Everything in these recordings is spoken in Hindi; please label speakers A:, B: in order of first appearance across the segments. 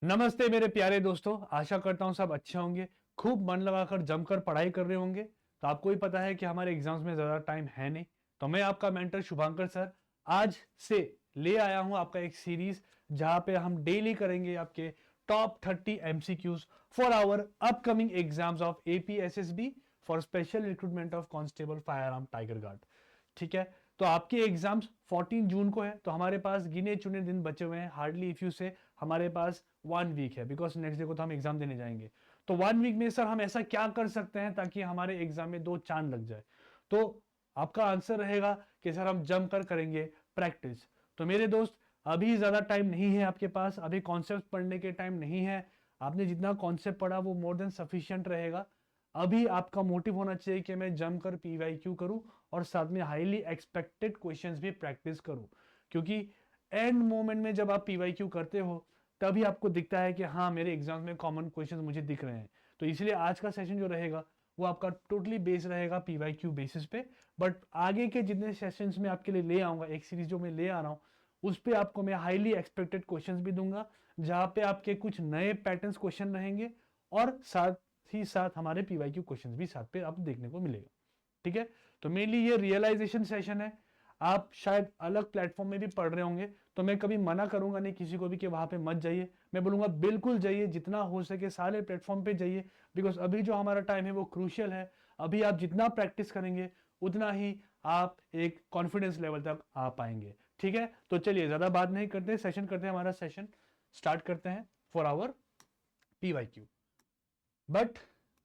A: नमस्ते मेरे प्यारे दोस्तों, आशा करता हूँ सब अच्छे होंगे। खूब मन लगाकर जमकर पढ़ाई कर रहे होंगे। तो आपको ही पता है कि हमारे एग्जाम्स में ज़्यादा टाइम है नहीं। तो मैं आपका मेंटर शुभांकर सर आज से ले आया हूँ आपका एक सीरीज, जहाँ पे हम डेली करेंगे आपके top 30 MCQs for our upcoming exams of APSSB for special recruitment of constable fire arm tiger guard. ठीक है, तो आपके एग्जाम्स 14 जून को है, तो हमारे पास गिने चुने दिन बचे हुए हैं। हार्डली इफ यू से हमारे पास 1 वीक है, बिकॉज नेक्स्ट डे को तो हम एग्जाम देने जाएंगे। तो 1 वीक में सर हम ऐसा क्या कर सकते हैं ताकि हमारे एग्जाम में 2 चांद लग जाए। तो आपका आंसर रहेगा कि सर हम जम कर करेंगे प्रैक्टिस। तो मेरे दोस्त, अभी ज्यादा टाइम नहीं है आपके पास, अभी कॉन्सेप्ट पढ़ने के टाइम नहीं है। आपने जितना कॉन्सेप्ट पढ़ा वो मोर देन सफिशियंट रहेगा। अभी आपका मोटिव होना चाहिए कि मैं जमकर PYQ करूं और साथ में हाईली एक्सपेक्टेड क्वेश्चंस भी प्रैक्टिस करूं, क्योंकि एंड मोमेंट में जब आप PYQ करते हो तभी आपको दिखता है कि हाँ, मेरे एग्जाम में कॉमन क्वेश्चंस मुझे दिख रहे हैं। तो इसलिए आज का सेशन जो रहेगा वो आपका टोटली बेस रहेगा PYQ बेसिस पे। बट आगे के जितने सेशंस में आपके लिए ले आऊंगा, एक सीरीज जो मैं ले आ रहा हूँ, उस पे आपको मैं हाईली एक्सपेक्टेड क्वेश्चंस भी दूंगा, जहां पे आपके कुछ नए पैटर्न्स क्वेश्चन रहेंगे और साथ ही साथ हमारे PYQ क्वेश्चंस भी साथ पे आपको देखने को मिलेगा। ठीक है, तो मेनली ये रियलाइजेशन सेशन है। आप शायद अलग प्लेटफॉर्म में भी पढ़ रहे होंगे, तो मैं कभी मना करूंगा नहीं किसी को भी कि वहां पे मत जाइए। मैं बोलूंगा बिल्कुल जाइए, जितना हो सके सारे प्लेटफॉर्म पे जाइए, बिकॉज अभी जो हमारा टाइम है वो क्रूशियल है। अभी आप जितना प्रैक्टिस करेंगे उतना ही आप एक कॉन्फिडेंस लेवल तक आ पाएंगे। ठीक है, तो चलिए ज्यादा बात नहीं करते, सेशन करते हैं, हमारा सेशन स्टार्ट करते हैं फॉर आवर PYQ। बट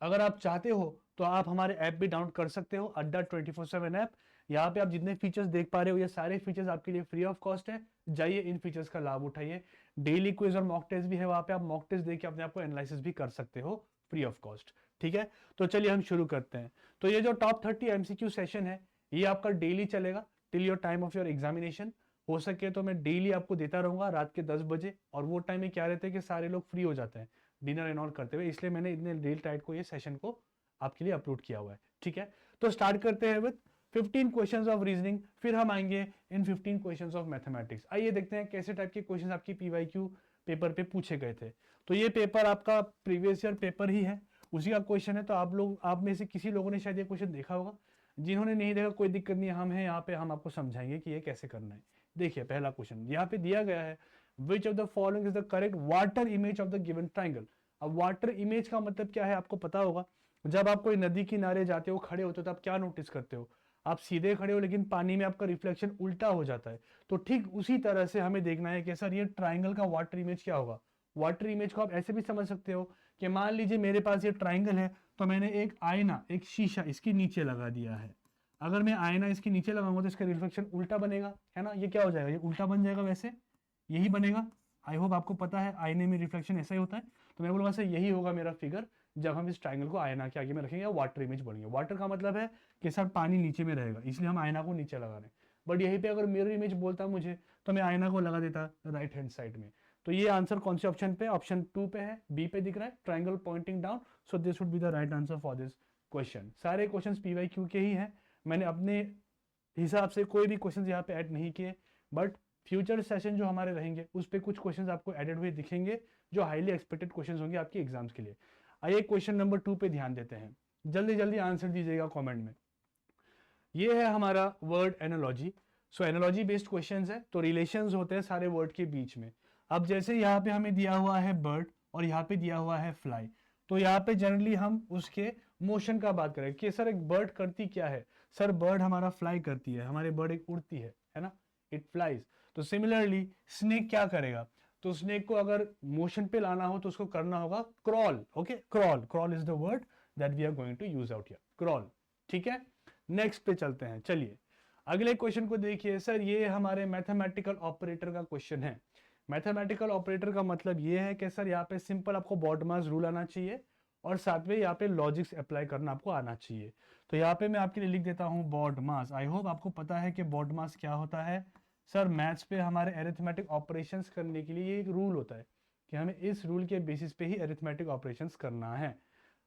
A: अगर आप चाहते हो तो आप हमारे ऐप भी डाउनलोड कर सकते हो, अड्डा 24/7 ऐप। यहाँ पे आप जितने फीचर्स देख पा रहे हो ये सारे फीचर्स आपके लिए फ्री ऑफ कॉस्ट है। जाइए, इन फीचर्स का लाभ उठाइए। डेली क्विज और मॉक टेस्ट भी है वहां पे, आप मॉक टेस्ट देके अपने आप को एनालिसिस भी कर सकते हो फ्री ऑफ कॉस्ट। ठीक है, तो चलिए हम शुरू करते हैं। तो ये जो टॉप 30 MCQ सेशन है ये आपका डेली चलेगा till your time of your examination. हो सके तो मैं डेली आपको देता रहूंगा रात के 10 बजे, और वो टाइम में क्या रहता है कि सारे लोग फ्री हो जाते हैं डिनर एंड ऑल करते हुए, इसलिए मैंने इतने डेल टाइट को ये सेशन को आपके लिए अपलोड किया हुआ है। ठीक है, तो स्टार्ट करते हैं विद 15 क्वेश्चंस ऑफ रीजनिंग, फिर हम आएंगे इन 15 क्वेश्चंस ऑफ मैथमेटिक्स। आइए देखते हैं कैसे टाइप के क्वेश्चंस आपकी PYQ पेपर पे पूछे गए थे। तो ये पेपर आपका प्रीवियस ईयर पेपर ही है, उसी का क्वेश्चन है। तो आप में से किसी लोगों ने शायद ये क्वेश्चन देखा होगा, जिन्होंने नहीं देखा कोई दिक्कत नहीं, हम हैं यहाँ पे, हम आपको समझाएंगे कि ये कैसे करना है। देखिए पहला क्वेश्चन यहाँ पे दिया गया है, which of the following is the correct water image of the given triangle. अब वाटर इमेज का मतलब क्या है आपको पता होगा। जब आप कोई नदी किनारे जाते हो, खड़े होते हो, तो आप क्या नोटिस करते हो? आप सीधे खड़े हो लेकिन पानी में आपका रिफ्लेक्शन उल्टा हो जाता है। तो ठीक उसी तरह से हमें देखना है कि सर ये ट्राइंगल का वाटर इमेज क्या होगा। वाटर इमेज को आप ऐसे भी समझ सकते हो कि मान लीजिए मेरे पास ये ट्राइंगल है, तो मैंने एक आईना, एक शीशा इसके नीचे लगा दिया है। अगर मैं आईना इसके नीचे लगाऊंगा तो इसका रिफ्लेक्शन उल्टा बनेगा, है ना। ये क्या हो जाएगा, ये उल्टा बन जाएगा, वैसे यही बनेगा। आई होप आपको पता है आईने में रिफ्लेक्शन ऐसा ही होता है। तो मैं बोलूंगा सर यही होगा मेरा फिगर जब हम इस ट्राइंगल को आईना के आगे में रखेंगे या वाटर इमेज बनेंगे। वाटर का मतलब है कि सर पानी नीचे में रहेगा, इसलिए हम आईना को नीचे लगा रहे हैं। बट यहीं पे अगर मिरर इमेज बोलता मुझे, तो मैं आईना को लगा देता राइट हैंड साइड में। तो ये आंसर कौन से ऑप्शन पे, ऑप्शन 2 पे है, बी पे दिख रहा है triangle pointing down. So this would be the right answer for this question. सारे क्वेश्चन PYQ के ही हैं, मैंने अपने हिसाब से कोई भी क्वेश्चन यहाँ पे ऐड नहीं किए। बट फ्यूचर सेशन जो हमारे रहेंगे उस पर कुछ क्वेश्चंस आपको एडेड हुए दिखेंगे, जो हाईली एक्सपेक्टेड क्वेश्चंस होंगे आपके एग्जाम्स के लिए। आइए क्वेश्चन नंबर 2 पे ध्यान देते हैं, जल्दी जल्दी आंसर दीजिएगा कमेंट में। ये है हमारा वर्ड एनालॉजी। सो एनालॉजी बेस्ड क्वेश्चंस है, तो रिलेशंस होते हैं सारे वर्ड के बीच में। अब जैसे यहाँ पे हमें दिया हुआ है बर्ड और यहाँ पे दिया हुआ है फ्लाई, तो यहाँ पे जनरली हम उसके मोशन का बात करें कि सर एक बर्ड करती क्या है। सर बर्ड हमारा फ्लाई करती है, हमारी बर्ड एक उड़ती है ना, इट फ्लाइज। तो सिमिलरली स्नेक क्या करेगा, तो स्नेक को अगर मोशन पे लाना हो तो उसको करना होगा crawl. Okay, crawl, crawl is the word that we are going to use out here, crawl. ठीक है, नेक्स्ट पे चलते हैं। चलिए अगले क्वेश्चन को देखिए। सर ये हमारे मैथमेटिकल ऑपरेटर का क्वेश्चन है। मैथमेटिकल ऑपरेटर का मतलब ये है कि सर यहाँ पे सिंपल आपको बॉडमास रूल आना चाहिए और साथ में यहाँ पे लॉजिक्स अप्लाई करना आपको आना चाहिए। तो यहाँ पे मैं आपके लिए लिख देता हूँ बॉडमास। आई होप आपको पता है कि बॉडमास क्या होता है। सर मैथ्स पे हमारे अरिथमेटिक ऑपरेशंस करने के लिए ये एक रूल होता है कि हमें इस रूल के बेसिस पे ही अरिथमेटिक ऑपरेशंस करना है।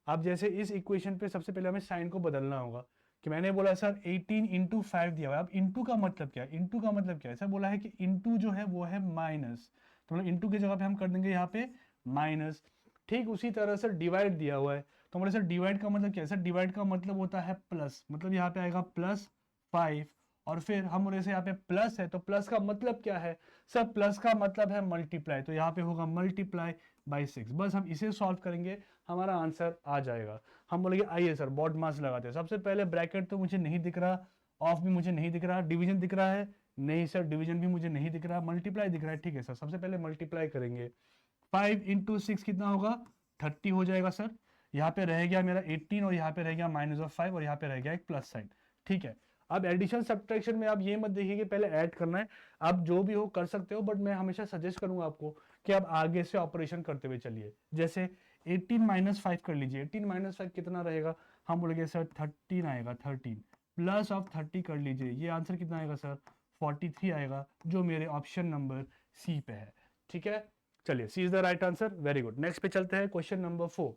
A: अब जैसे इस इक्वेशन पे सबसे पहले हमें साइन को बदलना होगा, कि मैंने बोला सर 18 इंटू 5 दिया हुआ है। अब इंटू का मतलब क्या है, इंटू का मतलब क्या है, सर बोला है कि इंटू जो है वो है माइनस, तो मतलब इंटू की जगह पे हम कर देंगे यहाँ पे माइनस। ठीक उसी तरह से डिवाइड दिया हुआ है, तो हमारे सर डिवाइड का मतलब क्या है? सर डिवाइड का मतलब होता है प्लस, मतलब यहाँ पे आएगा +5, और फिर हम बोले यहाँ पे प्लस है, तो प्लस का मतलब क्या है? सर प्लस का मतलब है मल्टीप्लाई, तो यहाँ पे होगा मल्टीप्लाई बाई 6। बस हम इसे सॉल्व करेंगे, हमारा आंसर आ जाएगा। हम बोलेंगे आइए सर बॉड मास लगाते हैं। सबसे पहले ब्रैकेट तो मुझे नहीं दिख रहा, ऑफ भी मुझे नहीं दिख रहा, डिवीजन दिख रहा है? नहीं सर, डिवीजन भी मुझे नहीं दिख रहा, मल्टीप्लाई दिख रहा है। ठीक है सर, सबसे पहले मल्टीप्लाई करेंगे। 5 × 6 कितना होगा? 30 हो जाएगा सर। यहाँ पे रह गया मेरा 18, और यहाँ पे रह गया -5, और यहाँ पे रह गया एक प्लस साइन। ठीक है, अब एडिशन सब्ट्रैक्शन में आप ये मत देखिए कि पहले ऐड करना है, आप जो भी हो कर सकते हो, बट मैं हमेशा सजेस्ट करूंगा आपको कि आप आगे से ऑपरेशन करते हुए चलिए। जैसे 18 - 5 कर लीजिए, 18 - 5 कितना रहेगा? हम बोलेंगे सर 13 आएगा, 13 प्लस ऑफ 30 कर लीजिए, ये आंसर कितना आएगा सर? 43 आएगा, जो मेरे ऑप्शन नंबर सी पे है। ठीक है, चलिए C is the right answer, very good. Next पे चलते हैं, क्वेश्चन नंबर 4।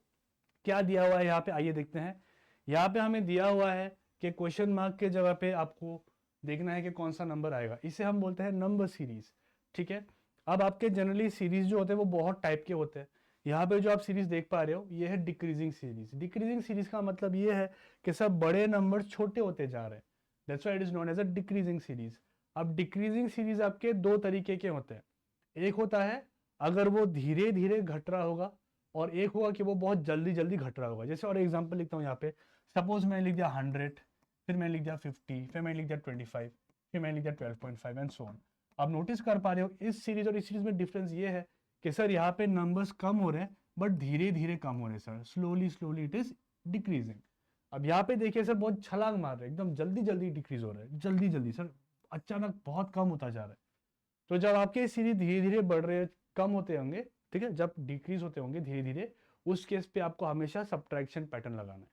A: क्या दिया हुआ है यहाँ पे, आइए देखते हैं। यहाँ पे हमें दिया हुआ है कि क्वेश्चन मार्क के जगह पे आपको देखना है कि कौन सा नंबर आएगा, इसे हम बोलते हैं नंबर सीरीज। ठीक है, अब आपके जनरली सीरीज जो होते हैं वो बहुत टाइप के होते हैं। यहाँ पे जो आप सीरीज देख पा रहे हो ये है डिक्रीजिंग सीरीज। डिक्रीजिंग सीरीज का मतलब ये है कि सब बड़े नंबर छोटे होते जा रहे हैं, that's why it is known as a decreasing series. अब डिक्रीजिंग सीरीज आपके दो तरीके के होते हैं, एक होता है अगर वो धीरे धीरे घट रहा होगा, और एक होगा कि वो बहुत जल्दी जल्दी घट रहा होगा। जैसे और एग्जांपल लिखता हूँ यहाँ पे, सपोज मैंने लिख दिया 100, फिर मैंने लिख दिया 50, फिर मैंने लिख दिया 25, फिर मैंने लिख दिया 12.5 एंड सो ऑन। आप नोटिस कर पा रहे हो इस सीरीज और इस सीरीज में डिफरेंस ये है कि सर यहाँ पे नंबर्स कम हो रहे हैं, बट धीरे धीरे कम हो रहे हैं sir, slowly slowly it is decreasing. अब यहाँ पे देखिए सर बहुत छलांग मार रहे हैं, एकदम जल्दी जल्दी डिक्रीज हो रहा है, जल्दी जल्दी सर, अचानक बहुत कम होता जा रहा है। तो जब आपके सीरीज धीरे धीरे बढ़ रहे, कम होते होंगे, ठीक है, जब डिक्रीज होते होंगे धीरे धीरे, उस केस पे आपको हमेशा सब्ट्रैक्शन पैटर्न लगाना है।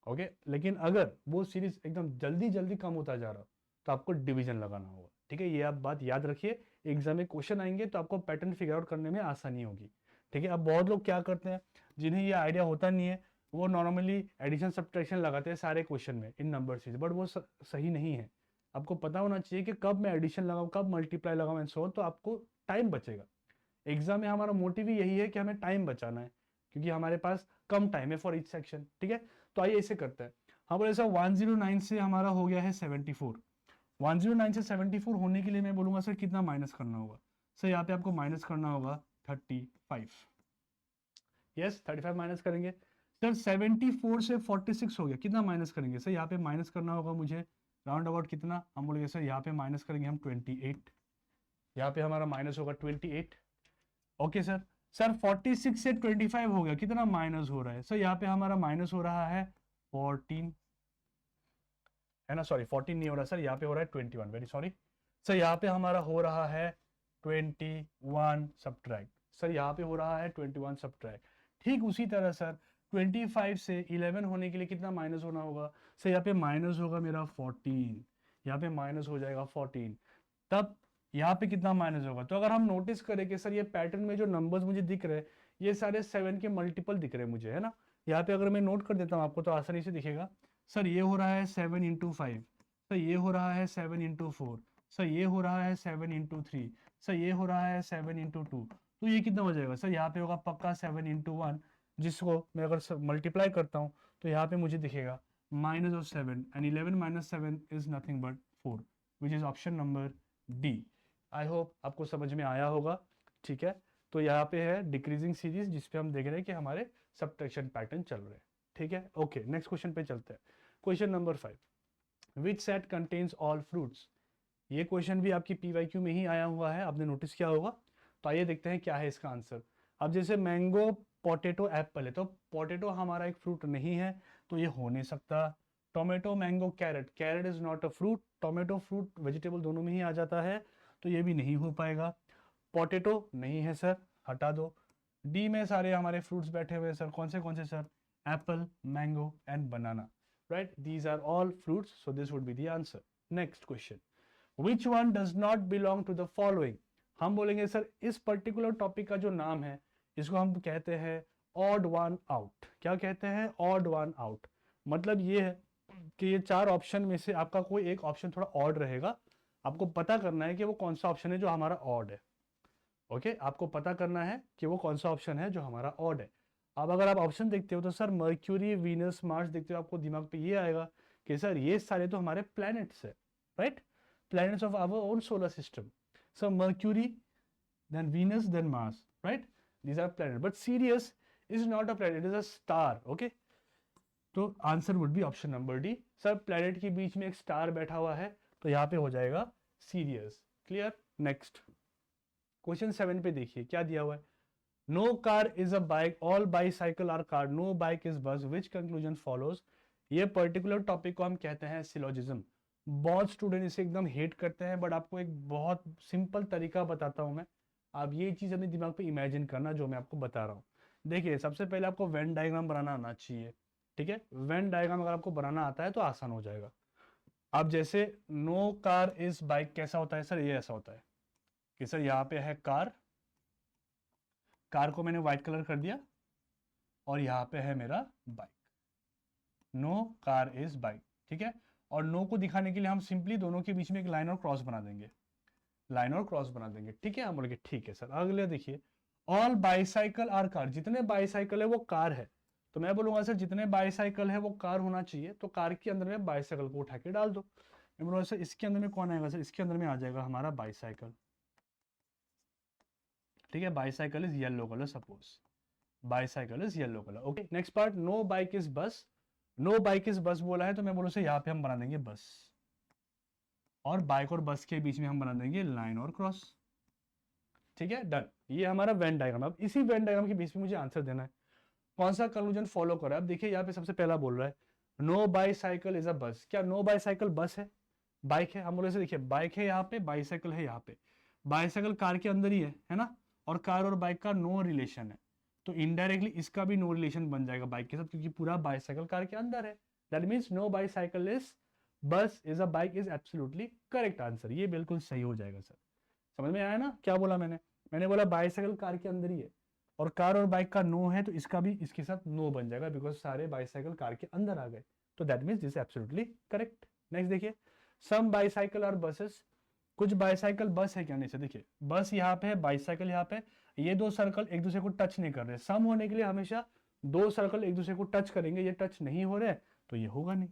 A: ओके, लेकिन अगर वो सीरीज एकदम जल्दी जल्दी कम होता जा रहा हो तो आपको डिवीजन लगाना होगा। ठीक है, ये आप बात याद रखिए, एग्जाम में क्वेश्चन आएंगे तो आपको पैटर्न फिगर आउट करने में आसानी होगी। ठीक है, अब बहुत लोग क्या करते हैं, जिन्हें ये आइडिया होता नहीं है, वो नॉर्मली एडिशन सब्ट्रैक्शन लगाते हैं सारे क्वेश्चन में इन नंबर सीरीज, बट वो सही नहीं है। आपको पता होना चाहिए कि कब मैं एडिशन लगाऊं, कब मल्टीप्लाई लगाऊं एंड सो ऑन, तो आपको टाइम बचेगा। एग्जाम में हमारा मोटिव ही यही है कि हमें टाइम बचाना है, क्योंकि हमारे पास कम टाइम है फॉर ईच सेक्शन। ठीक है, तो आइए इसे करते हैं। हाँ बोले सर 109 से हमारा हो गया है 74। 109 से 74 होने के लिए मैं बोलूंगा सर कितना माइनस करना होगा? सर यहाँ पे आपको माइनस करना होगा 35। यस 35 माइनस करेंगे। सर 74 से 46 हो गया, कितना माइनस करेंगे? सर यहाँ पे माइनस करना होगा मुझे राउंड अबाउट कितना, हम बोलेंगे सर यहाँ पे माइनस करेंगे हम 28। यहाँ पे हमारा माइनस होगा 28। Okay sir. सर 46 से 25 हो गया, कितना माइनस हो रहा है? सर यहाँ पे हमारा माइनस हो रहा है 14, है ना, सॉरी 14 नहीं हो रहा सर, यहाँ पे हो रहा है 21, वेरी सॉरी सर। यहाँ पे हमारा हो रहा है 21 सब्ट्रैक्ट, सर यहाँ पे हो रहा है 21 सब्ट्रैक्ट। ठीक उसी तरह सर 25 से 11 होने के लिए कितना माइनस होना होगा? सर यहाँ पे माइनस होगा मेरा 14, यहाँ पे माइनस हो जाएगा 14, तब यहाँ पे कितना माइनस होगा? तो अगर हम नोटिस करें कि सर ये पैटर्न में जो नंबर्स मुझे दिख रहे हैं ये सारे 7 के मल्टीपल दिख रहे हैं मुझे, है ना। यहाँ पे अगर मैं नोट कर देता हूँ आपको तो आसानी से दिखेगा। सर ये हो रहा है 7 × 5, सर ये हो रहा है 7 × 4, सर ये हो रहा है 7 × 3, सर ये हो रहा है 7 × 2, तो ये कितना हो जाएगा? सर यहाँ पे होगा पक्का 7 × 1, जिसको मैं अगर मल्टीप्लाई करता हूँ तो यहाँ पे मुझे दिखेगा -7, and 11 - 7 is nothing but 4, which is option number D. I hope आपको समझ में आया होगा। ठीक है, तो यहाँ पे है डिक्रीजिंग सीरीज जिसपे हम देख रहे हैं कि हमारे सब्ट्रैक्शन पैटर्न चल रहे हैं। ठीक है, ओके नेक्स्ट क्वेश्चन पे चलते हैं। क्वेश्चन नंबर 5, विच सेट कंटेन्स ऑल फ्रूट्स। ये क्वेश्चन भी आपकी पीवाईक्यू में ही आया हुआ है, आपने नोटिस किया होगा। तो आइए देखते हैं क्या है इसका आंसर। अब जैसे मैंगो पोटैटो एप्पल है, तो पोटैटो हमारा एक फ्रूट नहीं है तो ये हो नहीं सकता। Tomato mango carrot, carrot is not a fruit, tomato fruit vegetable दोनों में ही आ जाता है, तो ये भी नहीं हो पाएगा। पोटैटो नहीं है सर, हटा दो। डी में सारे हमारे फ्रूट्स बैठे हुए हैं सर, कौन से sir? Apple, mango and banana, right, these are all fruits, so this would be the answer. Next question, which one does not belong to the following. हम बोलेंगे सर इस पर्टिकुलर टॉपिक का जो नाम है इसको हम कहते हैं ऑड वन आउट। क्या कहते हैं? Odd one out. मतलब ये है कि ये 4 ऑप्शन में से आपका कोई एक ऑप्शन थोड़ा ऑड रहेगा, आपको पता करना है कि वो कौन सा ऑप्शन है जो हमारा ऑड है। ओके, आपको पता करना है कि वो कौन सा ऑप्शन है जो हमारा ऑड है। अब अगर आप ऑप्शन देखते हो तो सर मर्क्यूरी, वीनस, मार्स देखते हो, आपको दिमाग पे ये आएगा कि सर ये सारे तो हमारे प्लैनेट्स है, right, planets of our own solar system. So Mercury, then Venus, then Mars, right? These are planets. But Sirius is not a planet, it is a star, okay? तो answer would be option number D. Sir planet के बीच में एक स्टार बैठा हुआ है, तो यहाँ पे हो जाएगा सीरियस। क्लियर। नेक्स्ट क्वेश्चन 7 पे देखिए क्या दिया हुआ है। No car is a bike, all bicycle are car, no bike is bus, which conclusion follows. ये पर्टिकुलर टॉपिक को हम कहते हैं सिलोजिज्म। बहुत स्टूडेंट इसे एकदम हेट करते हैं, बट आपको एक बहुत सिंपल तरीका बताता हूं मैं, आप ये चीज अपने दिमाग पे इमेजिन करना जो मैं आपको बता रहा हूँ। देखिए सबसे पहले आपको वेन डायग्राम बनाना आना चाहिए, ठीक है। वेन डायग्राम अगर आपको बनाना आता है तो आसान हो जाएगा। अब जैसे नो कार इज बाइक कैसा होता है सर, ये ऐसा होता है कि सर यहाँ पे है कार, कार को मैंने व्हाइट कलर कर दिया, और यहाँ पे है मेरा bike, no car is bike, ठीक है। और नो को दिखाने के लिए हम सिंपली दोनों के बीच में एक लाइन और क्रॉस बना देंगे, लाइन और क्रॉस बना देंगे, ठीक है। हम बोलेंगे ठीक है सर। अगले देखिए, ऑल बाईसाइकिल आर कार, जितने बाईसाइकिल है वो कार है, तो मैं बोलूंगा सर जितने बाईसाइकिल है वो कार होना चाहिए, तो कार के अंदर में बाईसाइकिल को उठा के डाल दो। मैं बोलूंगा सर इसके अंदर में कौन आएगा, सर इसके अंदर में आ जाएगा हमारा बाईसाइकिल, ठीक है। Bicycle is yellow colour, suppose bicycle is yellow colour, okay. Next part, no bike is bus, no bike is bus बोला है, तो मैं बोलूँ सर यहाँ पे हम बना देंगे बस, और बाइक और बस के बीच में हम बना देंगे लाइन और क्रॉस, ठीक है, डन। ये हमारा वेन डायग्राम। अब इसी वेन डायग्राम के बीच में मुझे आंसर देना है कौन सा कंक्लूजन फॉलो कर रहा है। अब देखिए यहाँ पे सबसे पहला बोल रहा है नो बाईसाइकिल इज अ बस, क्या नो बाईसाइकिल बस है, बाइक है। हम बोले से देखिए बाइक है यहाँ पे, बाईसाइकिल है यहाँ पे, बाईसाइकिल कार के अंदर ही है ना, और कार और बाइक का नो रिलेशन है, तो इनडायरेक्टली इसका भी नो रिलेशन बन जाएगा बाइक के साथ, क्योंकि पूरा बाईसाइकिल कार के अंदर है। That means no bicycle is bus is a bike is absolutely correct answer, ये बिल्कुल सही हो जाएगा सर। समझ में आया ना क्या बोला मैंने, मैंने बोला बाईसाइकिल कार के अंदर ही है, और कार और बाइक का नो है, तो इसका भी इसके साथ नो बन जाएगा, बिकॉज सारे बाईसाइकिल कार के अंदर आ गए, तो that means this absolutely correct. Next देखिए, सम बाईसाइकिल आर बसेस, कुछ बाईसाइकिल बस है क्या, नहीं से देखिए बस यहाँ पे है, बाईसाइकिल यहाँ पे, ये दो सर्कल एक दूसरे को टच नहीं कर रहे। सम होने के लिए हमेशा दो सर्कल एक दूसरे को टच करेंगे, ये टच नहीं हो रहे तो ये होगा नहीं,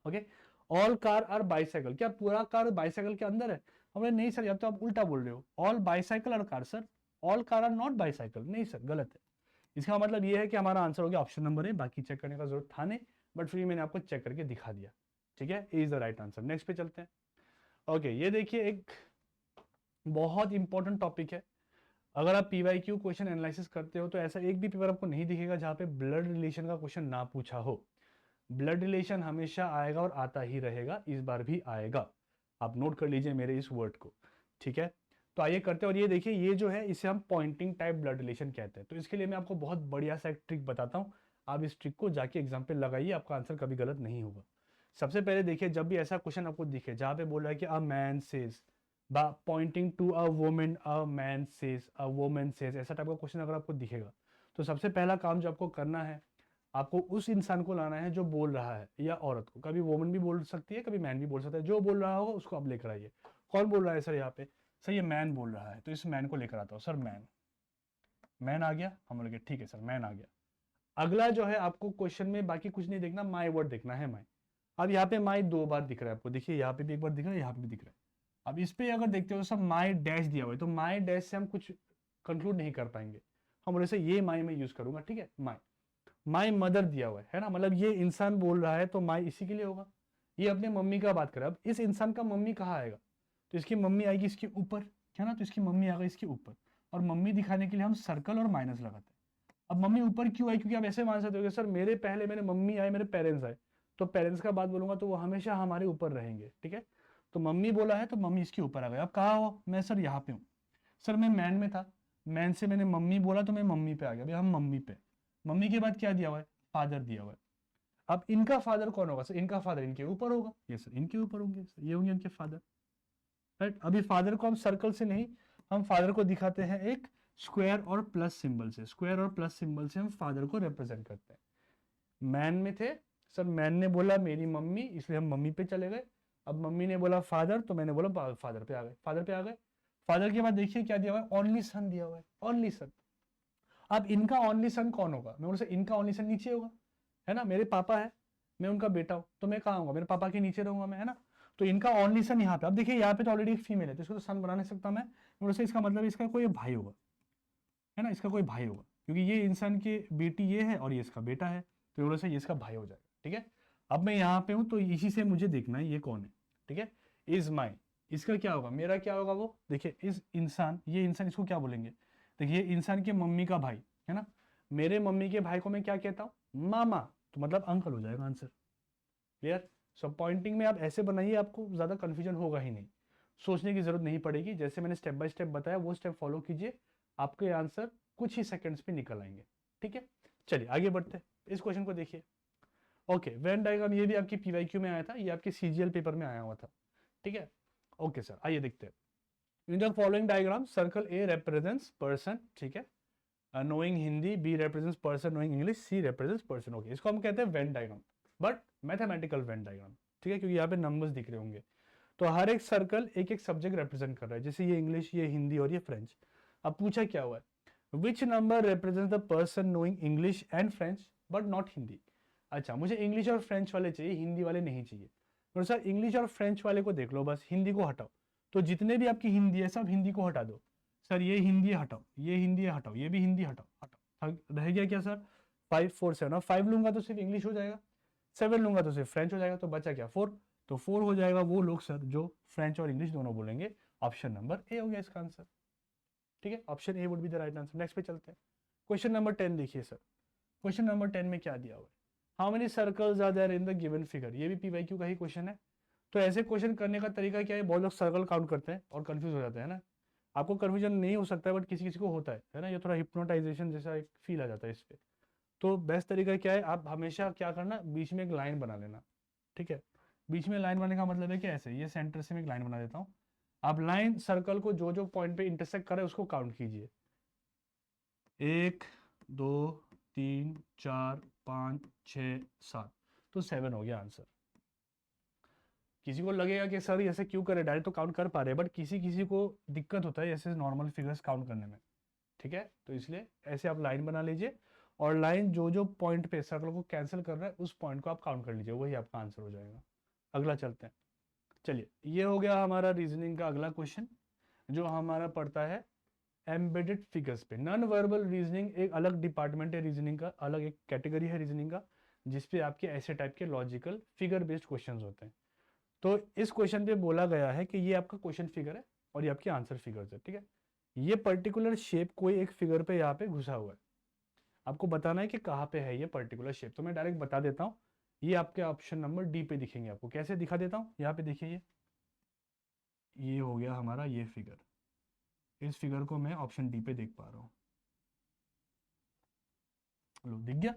A: okay. All car are bicycle, क्या पूरा कार बाईसाइकिल के अंदर है, हमने नहीं सर, या तो आप उल्टा बोल रहे हो, all bicycle are car, sir all car are not bicycle, नहीं सर गलत है। इसका मतलब ये है कि हमारा आंसर हो गया ऑप्शन नंबर ए, बाकी चेक करने का जरूरत था नहीं, बट फिर मैंने आपको चेक करके दिखा दिया, ठीक है, A is the right answer. Next पे चलते हैं। ओके ये देखिए एक बहुत इंपॉर्टेंट टॉपिक है, अगर आप पीवाईक्यू क्वेश्चन एनालिसिस करते हो तो ऐसा एक भी पेपर आपको नहीं दिखेगा जहां पे ब्लड रिलेशन का क्वेश्चन ना पूछा हो। ब्लड रिलेशन हमेशा आएगा और आता ही रहेगा, इस बार भी आएगा, आप नोट कर लीजिए मेरे इस वर्ड को, ठीक है। तो आइए करते हैं, और ये देखिए ये जो है इसे हम पॉइंटिंग टाइप ब्लड रिलेशन कहते हैं। तो इसके लिए मैं आपको बहुत बढ़िया सा एक ट्रिक बताता हूँ, आप इस ट्रिक को जाके एग्जाम पे लगाइए, आपका आंसर कभी गलत नहीं होगा। सबसे पहले देखिए, जब भी ऐसा क्वेश्चन आपको दिखे जहाँ पे बोल रहा है कि a man says, pointing to a woman, a man says, a woman says, ऐसा टाइप का क्वेश्चन अगर आपको दिखेगा, तो सबसे पहला काम जो आपको करना है, आपको उस इंसान को लाना है जो बोल रहा है, या औरत को, कभी वुमन भी बोल सकती है कभी मैन भी बोल सकता है, जो बोल रहा होगा उसको आप लेकर आइए। कौन बोल रहा है सर यहाँ पे, सर ये मैन बोल रहा है, तो इस मैन को लेकर आता हूँ सर, मैन, मैन आ गया, हम लोग ठीक है सर मैन आ गया। अगला जो है आपको क्वेश्चन में बाकी कुछ नहीं देखना, माई वर्ड देखना है, माई। अब यहाँ पे माई दो बार दिख रहा है आपको, देखिए यहाँ पे भी एक बार दिख रहा है, यहाँ पे भी दिख रहा है। अब इस पे अगर देखते हो सब माई डैश दिया हुआ है, तो माई डैश से हम कुछ कंक्लूड नहीं कर पाएंगे, हम बोले से ये माई में यूज करूंगा, ठीक है। माई, माई मदर दिया हुआ है ना, मतलब ये इंसान बोल रहा है तो माई इसी के लिए होगा, ये अपने मम्मी का बात कर रहा है। अब इस इंसान का मम्मी कहाँ आएगा, तो इसकी मम्मी आएगी इसके ऊपर, क्या ना, तो इसकी मम्मी आएगा इसके ऊपर, और मम्मी दिखाने के लिए हम सर्कल और माइनस लगाते हैं। अब मम्मी ऊपर क्यों आई, क्योंकि आप ऐसे मान सकते हो कि सर मेरे पहले मेरे मम्मी आए, मेरे पेरेंट्स आए, तो पेरेंट्स का बात बोलूंगा तो वो हमेशा हमारे ऊपर रहेंगे, ठीक है। तो मम्मी बोला है तो मम्मी इसके ऊपर आ गए। अब कहाँ हो, मैं सर यहाँ पे हूँ, सर मैं मैन में था, मैन से मैंने मम्मी बोला तो मैं मम्मी पे आ गया, भाई हम मम्मी पे, मम्मी के बाद क्या दिया हुआ है, फादर दिया हुआ है। अब इनका फादर कौन होगा सर, इनका फादर इनके ऊपर होगा, ये सर इनके ऊपर होंगे, ये होंगे इनके फादर, राइट। अभी फादर को हम सर्कल से नहीं, हम फादर को दिखाते हैं एक स्क्वायर और प्लस सिंबल से, स्क्वायर और प्लस सिंबल से हम फादर को रिप्रेजेंट करते हैं। मैन में थे सर, मैन ने बोला मेरी मम्मी, इसलिए हम मम्मी पे चले गए। अब मम्मी ने बोला फादर, तो मैंने बोला फादर पे आ गए, फादर पे आ गए। फादर के बाद देखिए क्या दिया हुआ है, ओनली सन दिया हुआ है, ओनली सन। अब इनका ओनली सन कौन होगा, मैं बोल सकता इनका ओनली सन नीचे होगा, है ना, मेरे पापा है, मैं उनका बेटा हूँ, तो मैं कहाँ होगा, मेरे पापा के नीचे रहूंगा मैं, है ना। तो इनका ओनली सन यहाँ पे, अब देखिए यहाँ पे तो ऑलरेडी एक फीमेल है, तो इसको तो सन बना नहीं सकता मैं बोल सकता इसका मतलब इसका कोई भाई होगा, है ना, इसका कोई भाई होगा, क्योंकि ये इंसान की बेटी ये है और ये इसका बेटा है, तो बोलो से ये इसका भाई हो जाएगा, ठीक है। अब मैं यहाँ पे हूँ तो इसी से मुझे देखना है ये कौन है, ठीक है। इज माई, इसका क्या होगा, मेरा क्या होगा वो, देखिए इस इंसान, ये इंसान, इसको क्या बोलेंगे, देखिए इंसान के मम्मी का भाई, है ना, मेरे मम्मी के भाई को मैं क्या कहता हूँ, मामा, तो मतलब अंकल हो जाएगा आंसर। क्लियर। सो पॉइंटिंग में आप ऐसे बनाइए, आपको ज्यादा कंफ्यूजन होगा ही नहीं, सोचने की जरूरत नहीं पड़ेगी, जैसे मैंने स्टेप बाय स्टेप बताया वो स्टेप फॉलो कीजिए, आपके आंसर कुछ ही सेकंड्स में निकल आएंगे, ठीक है। चलिए आगे बढ़ते हैं, इस क्वेश्चन को देखिए। ओके, वेन डायग्राम, ये भी आपकी पीवाईक्यू में आया था, ये आपके सीजीएल पेपर में आया हुआ था, ठीक है। ओके सर, आइए देखते हैं। In the following diagram circle A represents person, ठीक है, knowing Hindi, B represents person knowing English, C represents person. Okay, इसको हम कहते हैं Venn diagram, but mathematical Venn diagram, ठीक है, क्योंकि यहाँ पे नंबर्स दिख रहे होंगे। तो हर एक सर्कल एक एक सब्जेक्ट रिप्रेजेंट कर रहा है, जैसे ये इंग्लिश, ये हिंदी और ये फ्रेंच। अब पूछा क्या हुआ है, which number represent the person knowing English and French but not Hindi. अच्छा, मुझे इंग्लिश और फ्रेंच वाले चाहिए, हिंदी वाले नहीं चाहिए। तो सर इंग्लिश और फ्रेंच वाले को देख लो, बस हिंदी को हटाओ। तो जितने भी आपकी हिंदी है सब हिंदी को हटा दो। सर ये हिंदी हटाओ, ये हिंदी हटाओ, ये भी हिंदी हटाओ, हटाओ, रह गया क्या सर, 5 4 7। और 5 लूंगा तो सिर्फ इंग्लिश हो जाएगा, 7 लूंगा तो सिर्फ फ्रेंच हो जाएगा, तो बचा क्या 4। तो 4 हो जाएगा वो लोग सर जो फ्रेंच और इंग्लिश दोनों बोलेंगे। ऑप्शन नंबर ए हो गया इसका आंसर, ठीक है, option A would be the right answer. Next पे चलते हैं, क्वेश्चन नंबर 10 देखिए सर। क्वेश्चन नंबर 10 में क्या दिया हुआ है, how many circles are there in the given figure. ये भी पीवाईक्यू का ही क्वेश्चन है। तो ऐसे क्वेश्चन करने का तरीका क्या है, बहुत लोग सर्कल काउंट करते हैं और कंफ्यूज हो जाते हैं ना। आपको कंफ्यूजन नहीं हो सकता है, बट किसी किसी को होता है ना, ये थोड़ा हिप्नोटाइजेशन जैसा एक फील आ जाता है इस पे। तो बेस्ट तरीका क्या है, आप हमेशा क्या करना, बीच में एक लाइन बना लेना, ठीक है। बीच में लाइन बनाने का मतलब है कि ऐसे, ये सेंटर से मैं एक लाइन बना देता हूँ। आप लाइन सर्कल को जो जो पॉइंट पे इंटरसेक्ट करे उसको काउंट कीजिए, 1 2 3 4 5 6 7, तो 7 हो गया आंसर। किसी को लगेगा कि सर ऐसे क्यों करे, डायरेक्ट तो काउंट कर पा रहे हैं, बट किसी किसी को दिक्कत होता है ऐसे नॉर्मल फिगर्स काउंट करने में, ठीक है। तो इसलिए ऐसे आप लाइन बना लीजिए, और लाइन जो जो पॉइंट पे सर्कल को कैंसिल कर रहा है उस पॉइंट को आप काउंट कर लीजिए, वही आपका आंसर हो जाएगा। अगला चलते हैं। चलिए, ये हो गया हमारा रीजनिंग का अगला क्वेश्चन, जो हमारा पड़ता है एम्बेडेड फिगर्स पे। नॉन वर्बल रीजनिंग एक अलग डिपार्टमेंट है रीजनिंग का, अलग एक कैटेगरी है रीजनिंग का, जिसपे आपके ऐसे टाइप के लॉजिकल फिगर बेस्ड क्वेश्चंस होते हैं। तो इस क्वेश्चन पे बोला गया है कि ये आपका क्वेश्चन फिगर है और ये आपके आंसर फिगर्स है, ठीक है। ये पर्टिकुलर शेप कोई एक फिगर पे यहाँ पे घुसा हुआ है, आपको बताना है कि कहाँ पे है ये पर्टिकुलर शेप। तो मैं डायरेक्ट बता देता हूँ, ये आपके ऑप्शन नंबर डी पे दिखेंगे आपको। कैसे दिखा देता हूँ, यहाँ पे देखिए, ये हो गया हमारा ये फिगर, इस फिगर को मैं ऑप्शन डी पे देख पा रहा हूँ, लो दिख गया,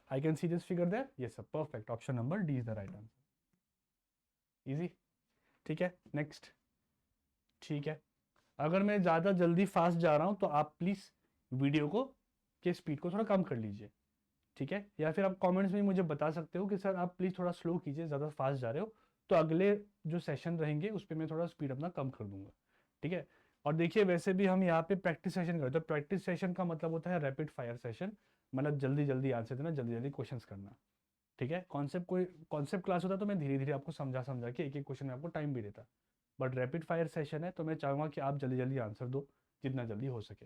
A: I can see this figure there, ये सब perfect, option number D is the right answer. Easy, ठीक है। नेक्स्ट, ठीक है, अगर मैं ज़्यादा जल्दी फास्ट जा रहा हूँ तो आप प्लीज़ वीडियो को के स्पीड को थोड़ा कम कर लीजिए, ठीक है। या फिर आप कमेंट्स में मुझे बता सकते हो कि सर आप प्लीज़ थोड़ा स्लो कीजिए, ज़्यादा फास्ट जा रहे हो, तो अगले जो सेशन रहेंगे उस पर मैं थोड़ा स्पीड अपना कम कर दूंगा, ठीक है। और देखिए वैसे भी हम यहाँ पे प्रैक्टिस सेशन करते हैं, प्रैक्टिस सेशन का मतलब होता है रैपिड फायर सेशन, मतलब जल्दी जल्दी आंसर देना, जल्दी जल्दी क्वेश्चन करना, ठीक है। कॉन्सेप्ट कोई कॉन्सेप्ट क्लास होता तो मैं धीरे धीरे आपको समझा समझा के एक एक क्वेश्चन में आपको टाइम भी देता, बट रैपिड फायर सेशन है तो मैं चाहूँगा कि आप जल्दी जल्दी आंसर दो, जितना जल्दी हो सके।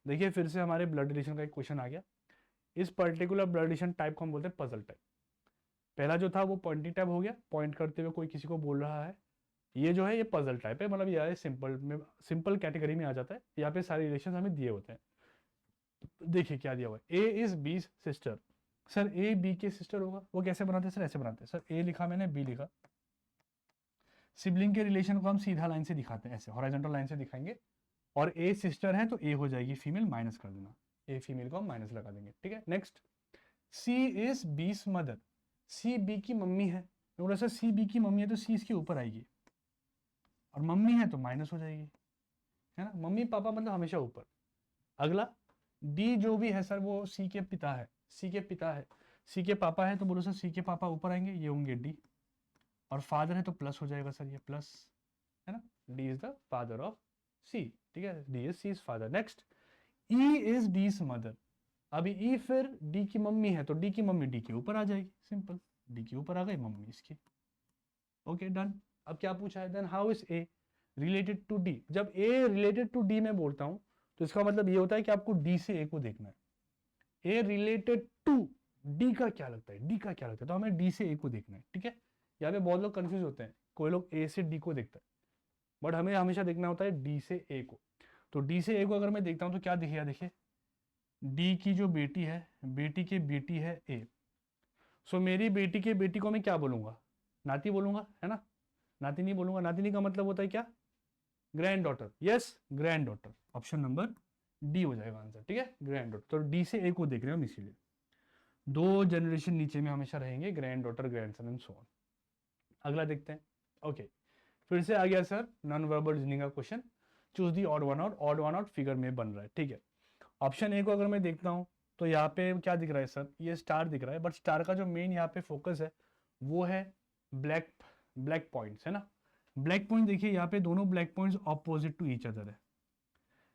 A: देखिए फिर से हमारे ब्लड रिलेशन का एक क्वेश्चन आ गया। इस पर्टिकुलर ब्लड रिलेशन टाइप को हम बोलते हैं पजल टाइप। पहला जो था वो पॉइंटिंग टाइप हो गया, पॉइंट करते हुए कोई किसी को बोल रहा है। ये जो है ये पजल टाइप है, मतलब ये सिंपल में, सिंपल कैटेगरी में आ जाता है, यहाँ पे सारे रिलेशन हमें दिए होते हैं। देखिए क्या दिया हुआ है, A is B sister. Sir A B के सिस्टर होगा, वो कैसे बनाते हैं सर, ऐसे बनाते हैं सर, ए लिखा मैंने, बी लिखा। सिबलिंग के रिलेशन को हम सीधा लाइन से दिखाते हैं, ऐसे हॉरिजॉन्टल लाइन से दिखाएंगे, और ए सिस्टर है तो ए हो जाएगी फीमेल, माइनस कर देना, ए फीमेल को हम माइनस लगा देंगे, ठीक है। नेक्स्ट, सी इज बीस मदर। सी बी की मम्मी है, थोड़ा सा सी बी की मम्मी है तो सी इसके ऊपर आएगी, और मम्मी है तो माइनस हो जाएगी, है ना, मम्मी पापा मतलब हमेशा ऊपर। अगला, डी जो भी है सर वो सी के पिता है, सी के पिता है, सी के पापा है तो बोलो सर सी के पापा ऊपर आएंगे, ये होंगे डी, और फादर है तो प्लस हो जाएगा सर, ये प्लस, है ना, D is the father of C, ठीक है, D is C's father. Next, E is D's mother. अभी ई फिर डी की मम्मी है, तो डी की मम्मी डी के ऊपर आ जाएगी, सिंपल, डी के ऊपर आ गई मम्मी इसकी। Okay done. अब क्या पूछा है, then how is A related to D. जब ए रिलेटेड टू डी मैं बोलता हूं तो इसका मतलब ये होता है कि आपको डी से ए को देखना है। ए रिलेटेड टू डी का क्या लगता है, डी का क्या लगता है, तो हमें डी से ए को देखना है, ठीक है। यहाँ पे बहुत लोग कंफ्यूज होते हैं, कोई लोग ए से डी को देखता है, बट हमें हमेशा देखना होता है डी से ए को। तो डी से ए को अगर मैं देखता हूँ तो क्या दिखेगा, देखिए डी की जो बेटी है, बेटी की बेटी है ए। सो मेरी बेटी के बेटी को मैं क्या बोलूंगा, नाती बोलूंगा, है ना। नाती नहीं बोलूंगा, नातिनी का मतलब होता है क्या, grand daughter. Yes, grand daughter, option number D हो जाएगा आंसर, ठीक है, ग्रैंड डॉटर। तो डी से ए को देख रहे हो हम, इसीलिए 2 जनरेशन नीचे में हमेशा रहेंगे, grand daughter, grand son and so on. अगला देखते हैं। ओके, फिर से आ गया सर नॉन वर्बल रीजनिंग का क्वेश्चन। चूज दी odd one out, odd one out figure में बन रहा है, ठीक है। ऑप्शन ए को अगर मैं देखता हूँ तो यहाँ पे क्या दिख रहा है सर, ये स्टार दिख रहा है, बट स्टार का जो मेन यहाँ पे फोकस है वो है ब्लैक, ब्लैक पॉइंट्स, है ना। ब्लैक पॉइंट देखिए यहाँ पे दोनों black points opposite to each other है,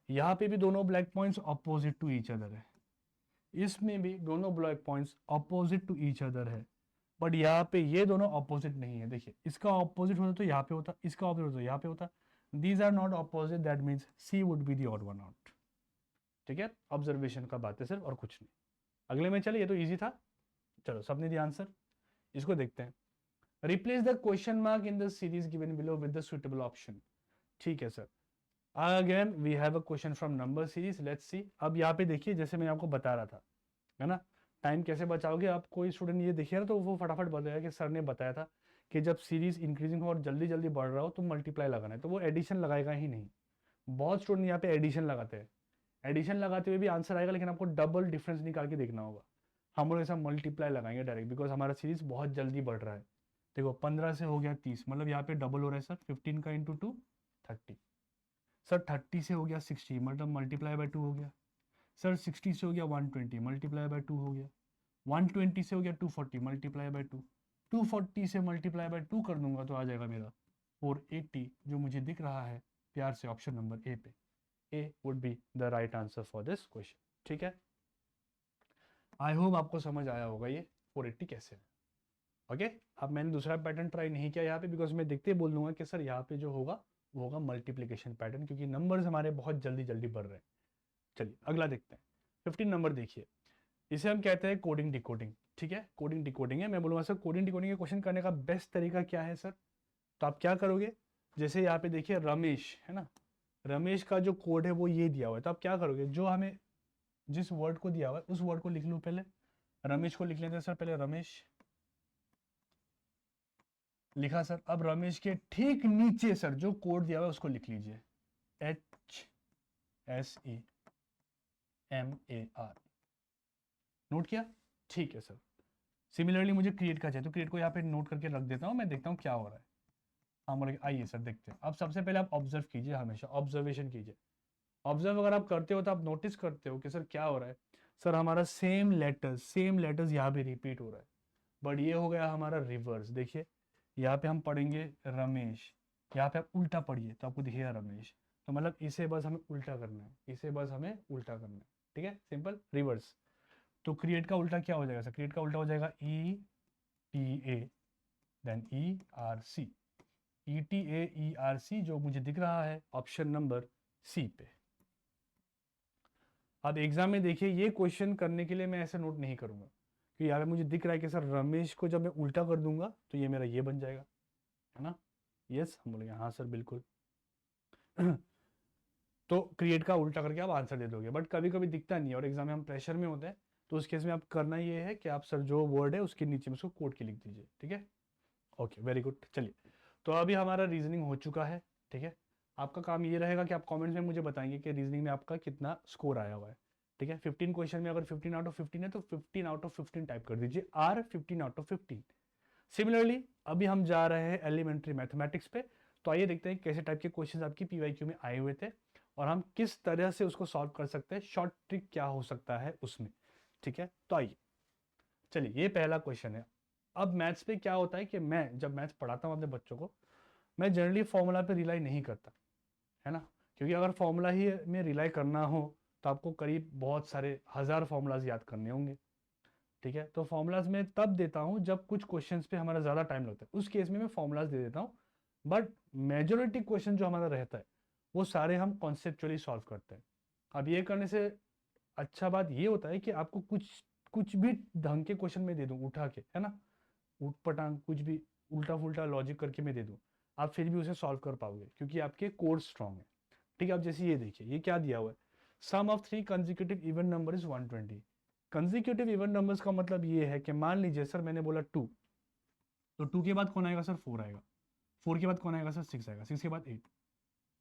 A: यहाँ पे भी दोनों black points opposite to each other है, इसमें भी दोनों black points opposite to each other है, बट यहाँ पे ये दोनों ऑपोजिट नहीं है। देखिए इसका ऑपोजिट होता तो यहाँ पे होता, इसका ऑपोजिट होता तो यहाँ पे होता। These are not opposite, that means C would be the odd one out, ठीक है। ऑब्जर्वेशन का बात है सिर्फ, और कुछ नहीं। अगले में चले, ये तो इजी था, चलो सबने दिया आंसर, इसको देखते हैं। Replace the question mark in the series given below with the suitable option, ठीक है sir. Again we have a question from number series, let's see. अब यहाँ पे देखिए जैसे मैं आपको बता रहा था, है ना, टाइम कैसे बचाओगे आप, कोई स्टूडेंट ये देखिए ना तो वो फटाफट बताएगा कि सर ने बताया था कि जब सीरीज इंक्रीजिंग हो और जल्दी जल्दी बढ़ रहा हो तो मल्टीप्लाई लगाना है, तो वो एडिशन लगाएगा ही नहीं। बहुत स्टूडेंट यहाँ पे एडिशन लगाते हैं, एडिशन लगाते हुए भी आंसर आएगा, लेकिन आपको डबल डिफरेंस निकाल के देखना होगा। हम लोग ऐसा मल्टीप्लाई लगाएंगे डायरेक्ट, बिकॉज हमारा सीरीज बहुत जल्दी बढ़ रहा है। देखो 15 से हो गया 30, मतलब यहाँ पे डबल हो रहा है सर, 15 का इंटू 2 30। सर 30 से हो गया 60, मतलब मल्टीप्लाई बाय 2 हो गया। सर 60 से हो गया 120, मल्टीप्लाई बाय 2 हो गया। 120 से हो गया 240, मल्टीप्लाई बाय 2। 240 से मल्टीप्लाई बाय 2 कर दूंगा तो आ जाएगा मेरा 480, जो मुझे दिख रहा है प्यार से ऑप्शन नंबर ए पे। A would be the right answer for this question, ठीक है। आई होप आपको समझ आया होगा ये 480 कैसे है। ओके, अब मैंने दूसरा पैटर्न ट्राई नहीं किया यहाँ पे, बिकॉज मैं देखते ही बोल दूंगा कि सर यहाँ पे जो होगा वो होगा मल्टीप्लिकेशन पैटर्न, क्योंकि नंबर्स हमारे बहुत जल्दी जल्दी बढ़ रहे हैं। चलिए अगला देखते हैं। 15 नंबर देखिए, इसे हम कहते हैं कोडिंग डिकोडिंग, ठीक है, कोडिंग डिकोडिंग है। मैं बोलूँगा सर कोडिंग डिकोडिंग के क्वेश्चन करने का बेस्ट तरीका क्या है सर, तो आप क्या करोगे, जैसे यहाँ पे देखिए रमेश है ना, रमेश का जो कोड है वो ये दिया हुआ है, तो आप क्या करोगे, जो हमें जिस वर्ड को दिया हुआ है उस वर्ड को लिख लो पहले। रमेश को लिख लेते हैं सर पहले, रमेश लिखा सर। अब रमेश के ठीक नीचे सर जो कोड दिया हुआ है उसको लिख लीजिए, HSEMAR, नोट किया, ठीक है सर। सिमिलरली मुझे क्रिएट का चाहिए, तो क्रिएट को यहाँ पे नोट करके रख देता हूँ, मैं देखता हूँ क्या हो रहा है। हाँ बोले आइए सर देखते हैं। अब सबसे पहले आप ऑब्जर्व कीजिए, हमेशा ऑब्जर्वेशन कीजिए। ऑब्जर्व अगर आप करते हो तो आप नोटिस करते हो कि सर क्या हो रहा है, सर हमारा सेम लेटर्स यहाँ भी रिपीट हो रहा है, बट ये हो गया हमारा रिवर्स। देखिए यहाँ पे हम पढ़ेंगे रमेश, यहाँ पे आप उल्टा पढ़िए तो आपको दिखेगा रमेश, तो मतलब इसे बस हमें उल्टा करना है, इसे बस हमें उल्टा करना है, ठीक है, सिंपल रिवर्स। तो क्रिएट का उल्टा क्या हो जाएगा सर, क्रिएट का उल्टा हो जाएगा ETA then ERC, ETA ERC जो मुझे दिख रहा है ऑप्शन नंबर सी पे। अब एग्जाम में देखिए ये क्वेश्चन करने के लिए मैं ऐसे नोट नहीं करूंगा, क्योंकि यहाँ पे मुझे दिख रहा है कि सर रमेश को जब मैं उल्टा कर दूंगा तो ये मेरा ये बन जाएगा, है ना। यस, हम बोलेंगे हाँ सर बिल्कुल। तो क्रिएट का उल्टा करके आप आंसर दे दोगे, बट कभी कभी दिखता नहीं है और एग्जाम में हम प्रेशर में होते हैं, तो उस केस में आप करना ये है कि आप सर जो वर्ड है उसके नीचे में उसको कोड के लिख दीजिए, ठीक है। ओके वेरी गुड, चलिए तो अभी हमारा रीजनिंग हो चुका है, ठीक है। आपका काम ये रहेगा कि आप कमेंट्स में मुझे बताएंगे कि रीजनिंग में आपका कितना स्कोर आया हुआ है, ठीक है। 15 क्वेश्चन में अगर 15 आउट ऑफ 15 है तो 15 आउट ऑफ 15 टाइप कर दीजिए, आर 15 आउट ऑफ 15। सिमिलरली अभी हम जा रहे हैं एलिमेंट्री मैथमेटिक्स पे, तो आइए देखते हैं कैसे टाइप के क्वेश्चन आपकी पीवाईक्यू में आए हुए थे और हम किस तरह से उसको सॉल्व कर सकते हैं, शॉर्ट ट्रिक क्या हो सकता है उसमें, ठीक है। तो आइए चलिए, ये पहला क्वेश्चन है। अब मैथ्स पे क्या होता है कि मैं जब मैथ्स पढ़ाता हूँ अपने बच्चों को, मैं जनरली फॉर्मूला पे रिलाई नहीं करता, है ना, क्योंकि अगर फॉर्मूला ही में रिलाई करना हो तो आपको करीब बहुत सारे 1000 फॉर्मूलाज याद करने होंगे, ठीक है। तो फॉर्मूलाज में तब देता हूँ जब कुछ क्वेश्चंस पे हमारा ज़्यादा टाइम लगता है, उस केस में मैं फॉर्मूलाज दे देता हूँ। बट मेजोरिटी क्वेश्चन जो हमारा रहता है वो सारे हम कॉन्सेप्चुअली सॉल्व करते हैं। अब ये करने से अच्छा बात ये होता है कि आपको कुछ कुछ भी ढंग के क्वेश्चन में दे दूँ उठा के, है ना, ऊट पटांग कुछ भी उल्टा फुल्टा लॉजिक करके मैं दे दूँ, आप फिर भी उसे सॉल्व कर पाओगे क्योंकि आपके कोर स्ट्रॉन्ग है, ठीक है। अब जैसे ये देखिए, ये क्या दिया हुआ है, sum of 3 consecutive even number is 120। Consecutive even numbers का मतलब ये है कि मान लीजिए सर मैंने बोला 2, तो 2 के बाद कौन आएगा सर, 4 आएगा, 4 के बाद कौन आएगा सर, 6 आएगा, 6 के बाद 8।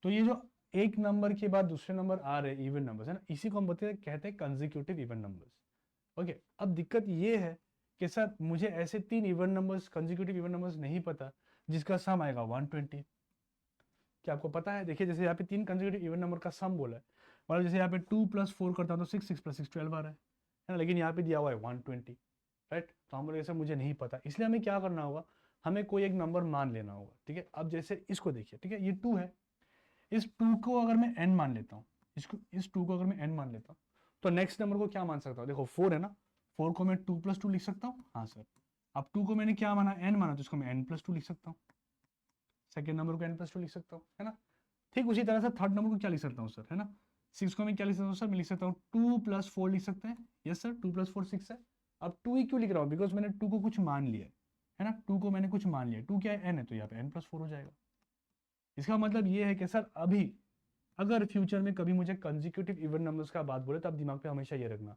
A: तो ये जो एक नंबर के बाद दूसरे नंबर आ रहे इवन नंबर्स है ना, इसी को हम कहते हैं कंसेक्यूटिव इवन नंबर्स। ओके, अब दिक्कत ये है कि सर मुझे ऐसे 3 even numbers consecutive even numbers नहीं पता जिसका सम आएगा 120। क्या आपको पता है, देखिए जैसे यहाँ पे 3 कंसेक्यूटिव इवन नंबर का सम बोला है, मतलब जैसे यहाँ पे 2 + 4 करता हूँ तो 6, 6 + 6 12 आ रहा है ना, लेकिन यहाँ पे दिया हुआ है 120, राइट। तो हम बोले सर मुझे नहीं पता, इसलिए हमें क्या करना होगा, हमें कोई एक नंबर मान लेना होगा, ठीक है। अब जैसे इसको देखिए, ठीक है, ये 2 है, इस 2 को अगर मैं n मान लेता हूँ, इस 2 को अगर मैं n मान लेता हूँ तो नेक्स्ट नंबर को क्या मान सकता हूँ, देखो 4 है ना, 4 को मैं 2 + 2 लिख सकता हूँ, हाँ सर। अब 2 को मैंने क्या माना, n माना, तो इसको मैं n + 2 लिख सकता हूँ, सेकेंड नंबर को n + 2 लिख सकता हूँ, है ना। ठीक उसी तरह से थर्ड नंबर को क्या लिख सकता हूँ सर, है ना, 6 को मैं क्या लिख सकता हूँ सर, मैं लिख सकता हूँ 2 + 4 लिख सकते हैं, यस सर, 2 + 4 6 है। अब 2 ही क्यों लिख रहा हूँ, बिकॉज मैंने 2 को कुछ मान लिया है ना, 2 को मैंने कुछ मान लिया, 2 क्या है, n है, तो यहाँ पे n + 4 हो जाएगा। इसका मतलब ये है कि सर अभी अगर फ्यूचर में कभी मुझे कंसेक्यूटिव इवन नंबर्स का बात बोले तो आप दिमाग पे हमेशा ये रखना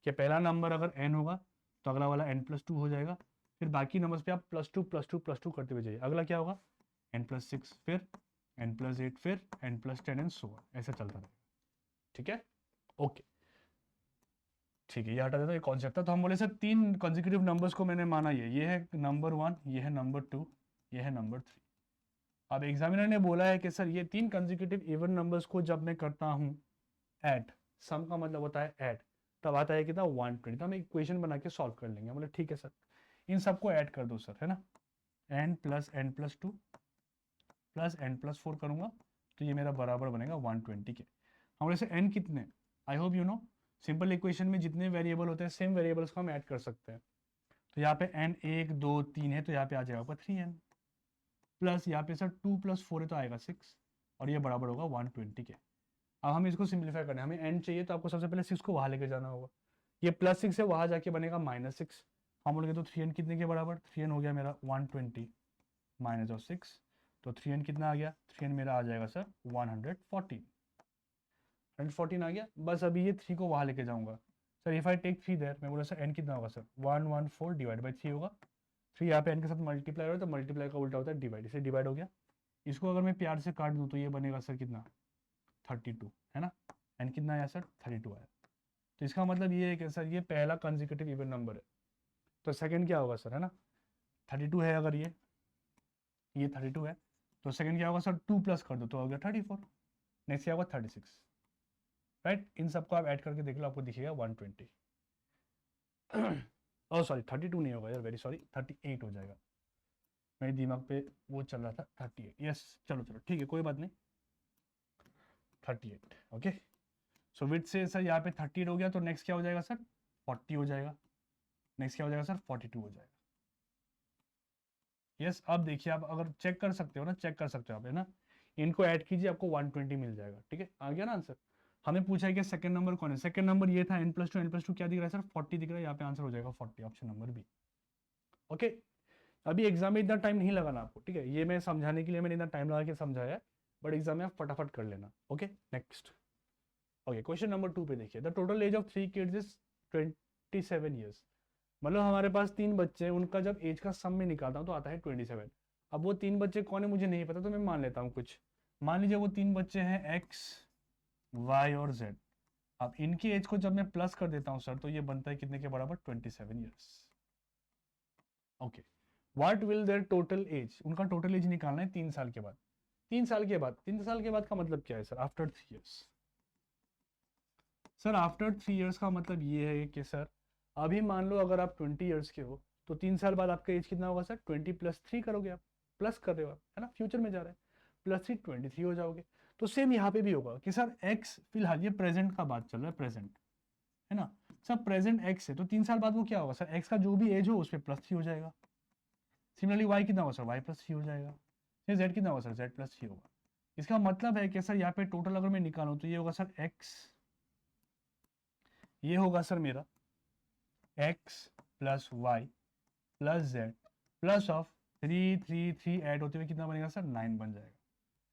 A: कि पहला नंबर अगर n होगा तो अगला वाला n + 2 हो जाएगा, फिर बाकी नंबर्स पे आप +2 +2 +2 करते हुए जाइए, अगला क्या होगा n + 6, फिर n + 8, फिर n + 10 एंड सो ऑन, ऐसा चलता रहेगा, ठीक है। ओके, ठीक है, ये हटा देता, ये कॉन्सेप्ट था। तो हम बोले सर 3 कंसेक्यूटिव नंबर्स को मैंने माना, ये है नंबर 1, ये है नंबर 2, ये है नंबर 3। अब एग्जामिनर ने बोला है कि सर ये 3 कंसेक्यूटिव इवन नंबर्स को जब मैं करता हूँ ऐड, सम का मतलब होता है ऐड, तब आता है कितना 120, तो हम इक्वेशन बना के सॉल्व कर लेंगे। बोले ठीक है सर, इन सबको ऐड कर दो सर, है ना, n + n + 2 + n + 4 करूँगा तो ये मेरा बराबर बनेगा 120 के। हम वैसे n कितने, I hope you know, simple equation में जितने वेरिएबल होते हैं सेम वेरिएबल्स को हम ऐड कर सकते हैं। तो यहाँ पे n 1 2 3 है, तो यहाँ पे आ जाएगा आपका 3n, प्लस यहाँ पे सर 2 + 4 है तो आएगा 6, और ये बराबर होगा 120 के। अब हमें इसको सिंप्लीफाई करना है, हमें n चाहिए तो आपको सबसे पहले 6 को वहाँ लेके जाना होगा, ये +6 है, वहाँ जाके बनेगा -6, हम बोलेंगे तो 3n कितने के बराबर, 3n हो गया मेरा 120 -6, तो 3n कितना आ गया, 3n मेरा आ जाएगा सर 114, 114 आ गया। बस अभी ये 3 को वहाँ लेके जाऊँगा sir, if I take 3 there, मैं बोला सर n कितना होगा सर, 114 / 3 होगा, 3 यहाँ पे n के साथ मल्टीप्लाई हो रहा है तो मल्टीप्लाई का उल्टा होता है डिवाइड, इसे डिवाइड हो गया। इसको अगर मैं प्यार से काट दूँ तो ये बनेगा सर कितना 32, है ना, n कितना आया सर 32 आया। तो इसका मतलब ये है कि सर ये पहला कंसेक्यूटिव इवन नंबर है, तो सेकंड क्या होगा सर, है ना, 32 है, अगर ये 32 है तो सेकंड क्या होगा सर, 2 + कर दो तो हो गया 34, नेक्स्ट क्या होगा 36, राइट। इन सबको आप ऐड करके देख लो, आपको दिखेगा 120, ओह सॉरी 32 नहीं होगा यार, वेरी सॉरी, 38 हो जाएगा, मेरे दिमाग पे वो चल रहा था 38, यस, चलो चलो ठीक है, कोई बात नहीं, 38, ओके। सो विथ से सर यहाँ पे 38 हो गया, तो नेक्स्ट क्या हो जाएगा सर, 40 हो जाएगा, नेक्स्ट क्या हो जाएगा सर 42 हो जाएगा, यस। अब देखिए आप अगर चेक कर सकते हो ना, चेक कर सकते हो आप, है ना, इनको ऐड कीजिए आपको 120 मिल जाएगा, ठीक है, आ गया ना आंसर। हमें पूछा है कि सेकंड नंबर कौन है, सेकंड नंबर ये था n + 2, n + 2 क्या दिख रहा है सर, 40 दिख रहा है, यहाँ पे आंसर हो जाएगा 40, ऑप्शन नंबर बी, ओके। अभी एग्जाम में इतना टाइम नहीं लगाना आपको, ठीक है, ये मैं समझाने के लिए मैंने इतना टाइम लगा के समझाया है, बट एग्जाम में आप फटाफट कर लेना, okay. Next, okay, question number 2 पे देखिए, the total age of 3 kids is 27 years. मतलब हमारे पास 3 बच्चे हैं, उनका जब एज का सम में निकालता हूँ तो आता है 27। अब वो 3 बच्चे कौन है मुझे नहीं पता, तो मैं मान लेता हूँ कुछ, मान लीजिए वो 3 बच्चे हैं x, y और z। अब इनकी एज को जब मैं प्लस कर देता हूँ सर तो ये बनता है कितने के बराबर, 27 years, okay. What will their total age, उनका टोटल एज निकालना है 3 साल के बाद, 3 साल के बाद, 3 साल के बाद का मतलब क्या है sir, after 3 years. Sir after 3 years का मतलब ये है कि सर अभी मान लो अगर आप 20 ईयर्स के हो तो 3 साल बाद आपका एज कितना होगा सर, 20 + 3 करोगे आप, प्लस कर रहे हो आप, है ना, फ्यूचर में जा रहे हैं, +3 23 हो जाओगे। तो सेम यहाँ पे भी होगा कि सर x, फिलहाल ये प्रेजेंट का बात चल रहा है, प्रेजेंट है ना सर, प्रेजेंट x है तो 3 साल बाद वो क्या होगा सर, x का जो भी एज हो उस पर +3 हो जाएगा। सिमिलरली y कितना होगा सर, y+3 हो जाएगा। फिर z कितना होगा सर, z+3 होगा। इसका मतलब है कि सर यहाँ पे टोटल अगर मैं निकालूं तो ये होगा सर x, ये होगा सर मेरा x + y + z plus of 3 3 3 add होते हुए कितना बनेगा सर, 9 बन जाएगा,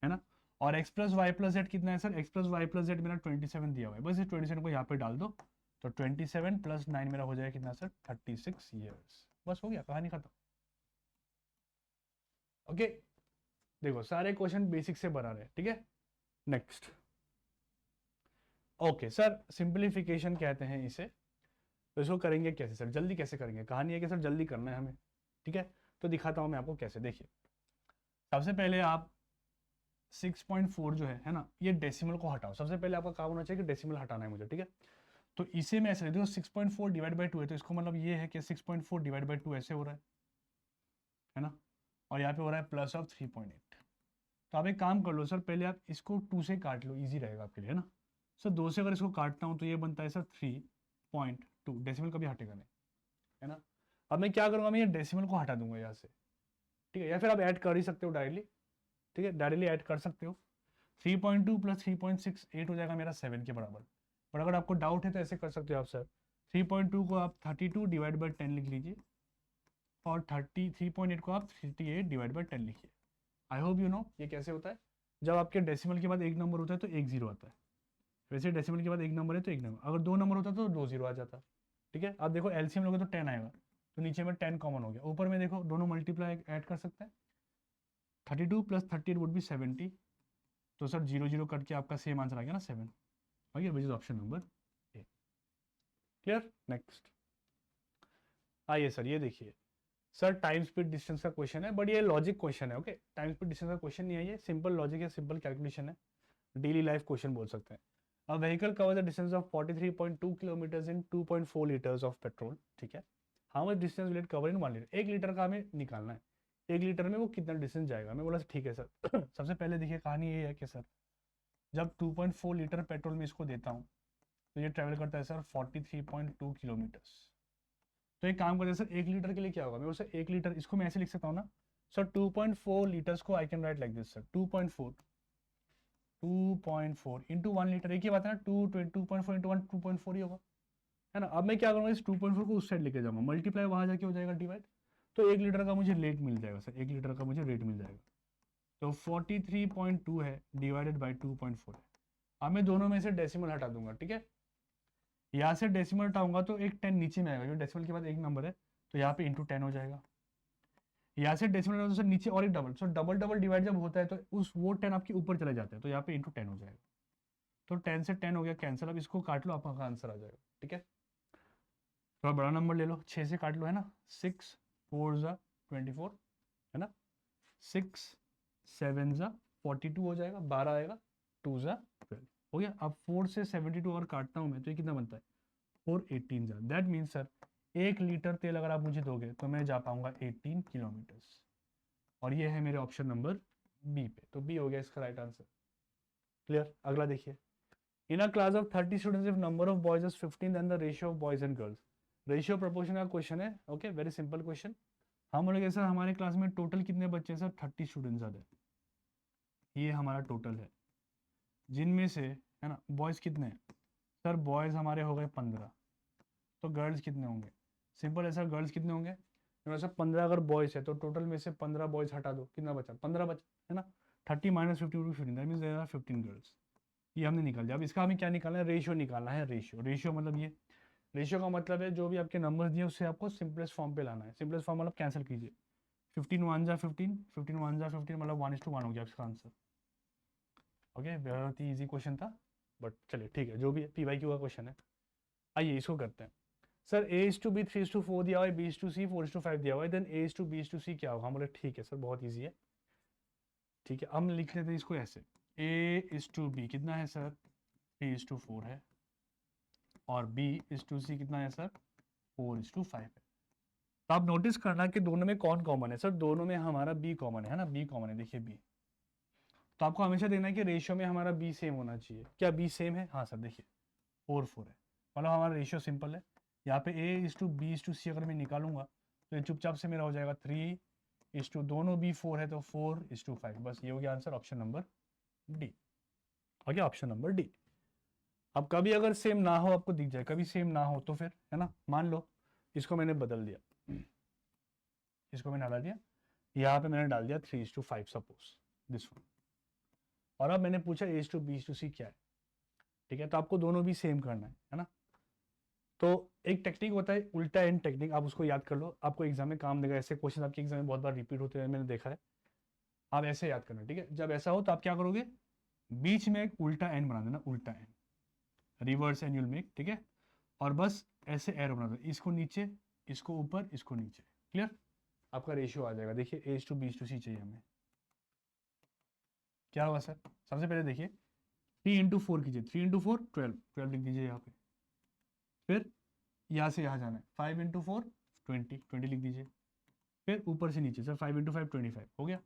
A: है ना। और x + y + z कितना है सर, x + y + z मेरा 27 दिया हुआ है, बस इस 27 को यहाँ पे डाल दो तो 27 + 9 मेरा हो जाएगा कितना सर, 36 ईयर्स। बस हो गया, कहानी खत्म। ओके, देखो सारे क्वेश्चन बेसिक से बना रहे, ठीक है। नेक्स्ट, ओके सर, सिंप्लीफिकेशन कहते हैं इसे। तो इसको करेंगे कैसे सर, जल्दी कैसे करेंगे, कहानी है कि सर जल्दी करना है हमें, ठीक है। तो दिखाता हूँ मैं आपको कैसे। देखिए, सबसे पहले आप 6.4 जो है ना, ये डेसिमल को हटाओ। सबसे पहले आपका काम होना चाहिए कि डेसिमल हटाना है मुझे, ठीक है। तो इसे मैं ऐसे देखो 6.4 डिवाइड बाई 2 है, तो इसको मतलब ये है कि 6.4 डिवाइड बाई 2 ऐसे हो रहा है ना। और यहाँ पे हो रहा है +3.8। तो आप एक काम कर लो सर, पहले आप इसको 2 से काट लो, इजी रहेगा आपके लिए, है ना। सर 2 से अगर इसको काटता हूँ तो ये बनता है सर 3.2, डेसिमल कभी हटेगा नहीं, है ना। अब मैं क्या करूँगा, मैं ये डेसिमल को हटा दूंगा यहाँ से, ठीक है। या फिर आप ऐड कर ही सकते हो डायरेक्टली, ठीक है, डायरेक्टली ऐड कर सकते हो। 3.2 + 3.68 हो जाएगा मेरा 7 के बराबर। पर अगर आपको डाउट है तो ऐसे कर सकते हो आप सर, 3.2 को आप 32 डिवाइड बाई 10 लिख लीजिए और 3.8 को आप 38 डिवाइड बाई 10 लिखिए। आई होप यू नो ये कैसे होता है। जब आपके डेसिमल के बाद एक नंबर होता है तो एक जीरो आता है, वैसे डेसिमल के बाद एक नंबर है तो एक नंबर, अगर 2 नंबर होता है तो 2 जीरो आ जाता, ठीक है। आप देखो एलसीएम लोगे तो 10 आएगा, तो नीचे में 10 कॉमन हो गया, ऊपर में देखो दोनों मल्टीप्लाई ऐड कर सकते हैं। 32 + 38 वुड बी 70, तो सर 0 0 कट के आपका सेम आंसर आ गया ना 7, हो गया, विच is option number A. Clear. Next आइए सर, ये देखिए सर, टाइम स्पीड डिस्टेंस का क्वेश्चन है, बट ये लॉजिक क्वेश्चन है। ओके, टाइम स्पीड डिस्टेंस का क्वेश्चन नहीं है, ये सिंपल लॉजिक है, सिंपल कैलकुलेशन है, डेली लाइफ क्वेश्चन बोल सकते हैं। A vehicle cover the distance of 43.2 kilometre in 2.4 litres of petrol, ठीक है। How much distance will it cover in 1 litre, 1 litre का हमें निकालना है, 1 लीटर में वो कितना डिस्टेंस जाएगा। मैं बोला ठीक है सर। सबसे पहले देखिए कहानी ये है कि सर जब 2.4 लीटर पेट्रोल में इसको देता हूँ तो ये ट्रैवल करता है सर 43.2 किलोमीटर्स। तो एक काम करते हैं सर, 1 लीटर के लिए क्या होगा, मैं सर 1 लीटर इसको मैं ऐसे लिख सकता हूँ ना सर, 2.4 लीटर्स को I can write like this sir, 2.4 into 1 litre, एक ही बात है ना, 2.4 इंटू 1 2.4 ही होगा, है ना। अब मैं क्या करूँगा, इस 2.4 को उस साइड लेके जाऊँगा, मल्टीप्लाई वहाँ जाके हो जाएगा डिवाइड, तो 1 लीटर का मुझे रेट मिल जाएगा सर, 1 लीटर का मुझे रेट मिल जाएगा। तो 43.2 है डिवाइडेड बाई 2.4 है। अब मैं दोनों में से डेसिमल हटा दूंगा, ठीक है। यहाँ से डेसिमल हटाऊंगा तो एक 10 नीचे में आएगा, जो डेसिमल के बाद एक नंबर है, तो यहाँ पे इंटू 10 हो जाएगा। यहाँ से डेसिमल हटाऊंगा तो नीचे और एक डबल, सो डबल डबल डिवाइड जब होता है तो उस वो 10 आपके ऊपर चले जाते हैं, तो यहाँ पे इंटू 10 हो जाएगा। तो 10 से 10 हो गया कैंसिल, अब इसको काट लो, आपका आंसर आ जाएगा, ठीक है। थोड़ा बड़ा नंबर ले लो, 6 से काट लो, है ना, 6 4 ज़ा 24, है ना, 6 7 ज़ा 42 हो जाएगा, 12 आएगा, 2 ज़ा 12 हो गया। अब 4 से 72 और काटता हूँ मैं तो ये कितना बनता है, 4 18 ज़ा, दैट मीन्स सर 1 लीटर तेल अगर आप मुझे दोगे तो मैं जा पाऊंगा 18 किलोमीटर्स, और ये है मेरे ऑप्शन नंबर बी पे, तो बी हो गया इसका राइट आंसर। क्लियर। अगला देखिए, in a class of 30 students if number of boys is 15 then the ratio of boys and girls. Ratio proportion का क्वेश्चन है, ओके, वेरी सिंपल क्वेश्चन। हम बोलेंगे सर हमारे क्लास में टोटल कितने बच्चे हैं सर, 30 स्टूडेंट्स आते हैं, ये हमारा टोटल है, जिनमें से है ना बॉयज़ कितने हैं सर, बॉयज़ हमारे हो गए 15, तो गर्ल्स कितने होंगे, सिंपल है सर, गर्ल्स कितने होंगे, सर 15 अगर बॉयज़ है तो टोटल में से 15 बॉयज़ हटा दो, कितना बचा, 15 बचा, है ना। 30 - 15 that means there are 15 girls, ये हमने निकाल दिया। अब इसका हमें क्या निकालना है, रेशियो निकालना है, रेशियो। रेशियो मतलब ये, रेशियो का मतलब है जो भी आपके नंबर्स दिए उससे आपको सिंपलेस्ट फॉर्म पे लाना है। सिंपलेस्ट फॉर्म मतलब कैंसिल कीजिए, 15 1 जा 15, 15 1 जा 15 मतलब 1:1 हो गया इसका आंसर। ओके, बहुत ही ईजी क्वेश्चन था, बट चलिए ठीक है, जो भी है PYQ का क्वेश्चन है। आइए इसको करते हैं सर, A/B 3:4 दिया हुआ है, B/C 4:5 दिया हुआ है, देन A/B/C क्या होगा। हम बोले ठीक है सर, बहुत ईजी है, ठीक है। हम लिख लेते हैं इसको ऐसे, A/B कितना है सर, 3:4 है, और B/C कितना है सर, 4:5 है। तो आप नोटिस करना कि दोनों में कौन कॉमन है सर, दोनों में हमारा B कॉमन है ना, B कॉमन है, देखिए B। तो तो आपको हमेशा देखना है कि रेशियो में हमारा बी सेम होना चाहिए। क्या बी सेम है? हाँ सर, देखिए 4 4 है, मतलब हमारा रेशियो सिंपल है। यहाँ पे A/B/C अगर मैं निकालूंगा तो ये चुपचाप से मेरा हो जाएगा 3 दोनों बी 4 है तो 4:5। बस ये हो गया आंसर, ऑप्शन नंबर डी। हो गया ऑप्शन नंबर डी। अब कभी अगर सेम ना हो, आपको दिख जाए कभी सेम ना हो तो फिर है ना, मान लो इसको मैंने बदल दिया, इसको मैंने हटा दिया, यहाँ पे मैंने डाल दिया 3:5 सपोज दिस वन, और अब मैंने पूछा A/B/C क्या है, ठीक है। तो आपको दोनों भी सेम करना है ना। तो एक टेक्निक होता है उल्टा एंड टेक्निक, आप उसको याद कर लो, आपको एग्जाम में काम देगा। ऐसे क्वेश्चन आपके एग्जाम में बहुत बार रिपीट होते हैं, मैंने देखा है। आप ऐसे याद करना, ठीक है। जब ऐसा हो तो आप क्या करोगे, बीच में एक उल्टा एन बना देना, उल्टा N, reverse N you'll make, ठीक है। और बस ऐसे एरो बना दो, इसको नीचे, इसको ऊपर, इसको नीचे, क्लियर। आपका रेशियो आ जाएगा। देखिए A/B/C चाहिए हमें, क्या होगा सर। सबसे पहले देखिए 3 × 4 कीजिए, 3 × 4 12, 12 लिख दीजिए यहाँ पे। फिर यहाँ से यहाँ जाना है, 5 × 4 20, 20 लिख दीजिए। फिर ऊपर से नीचे सर 5 × 5 25 हो गया,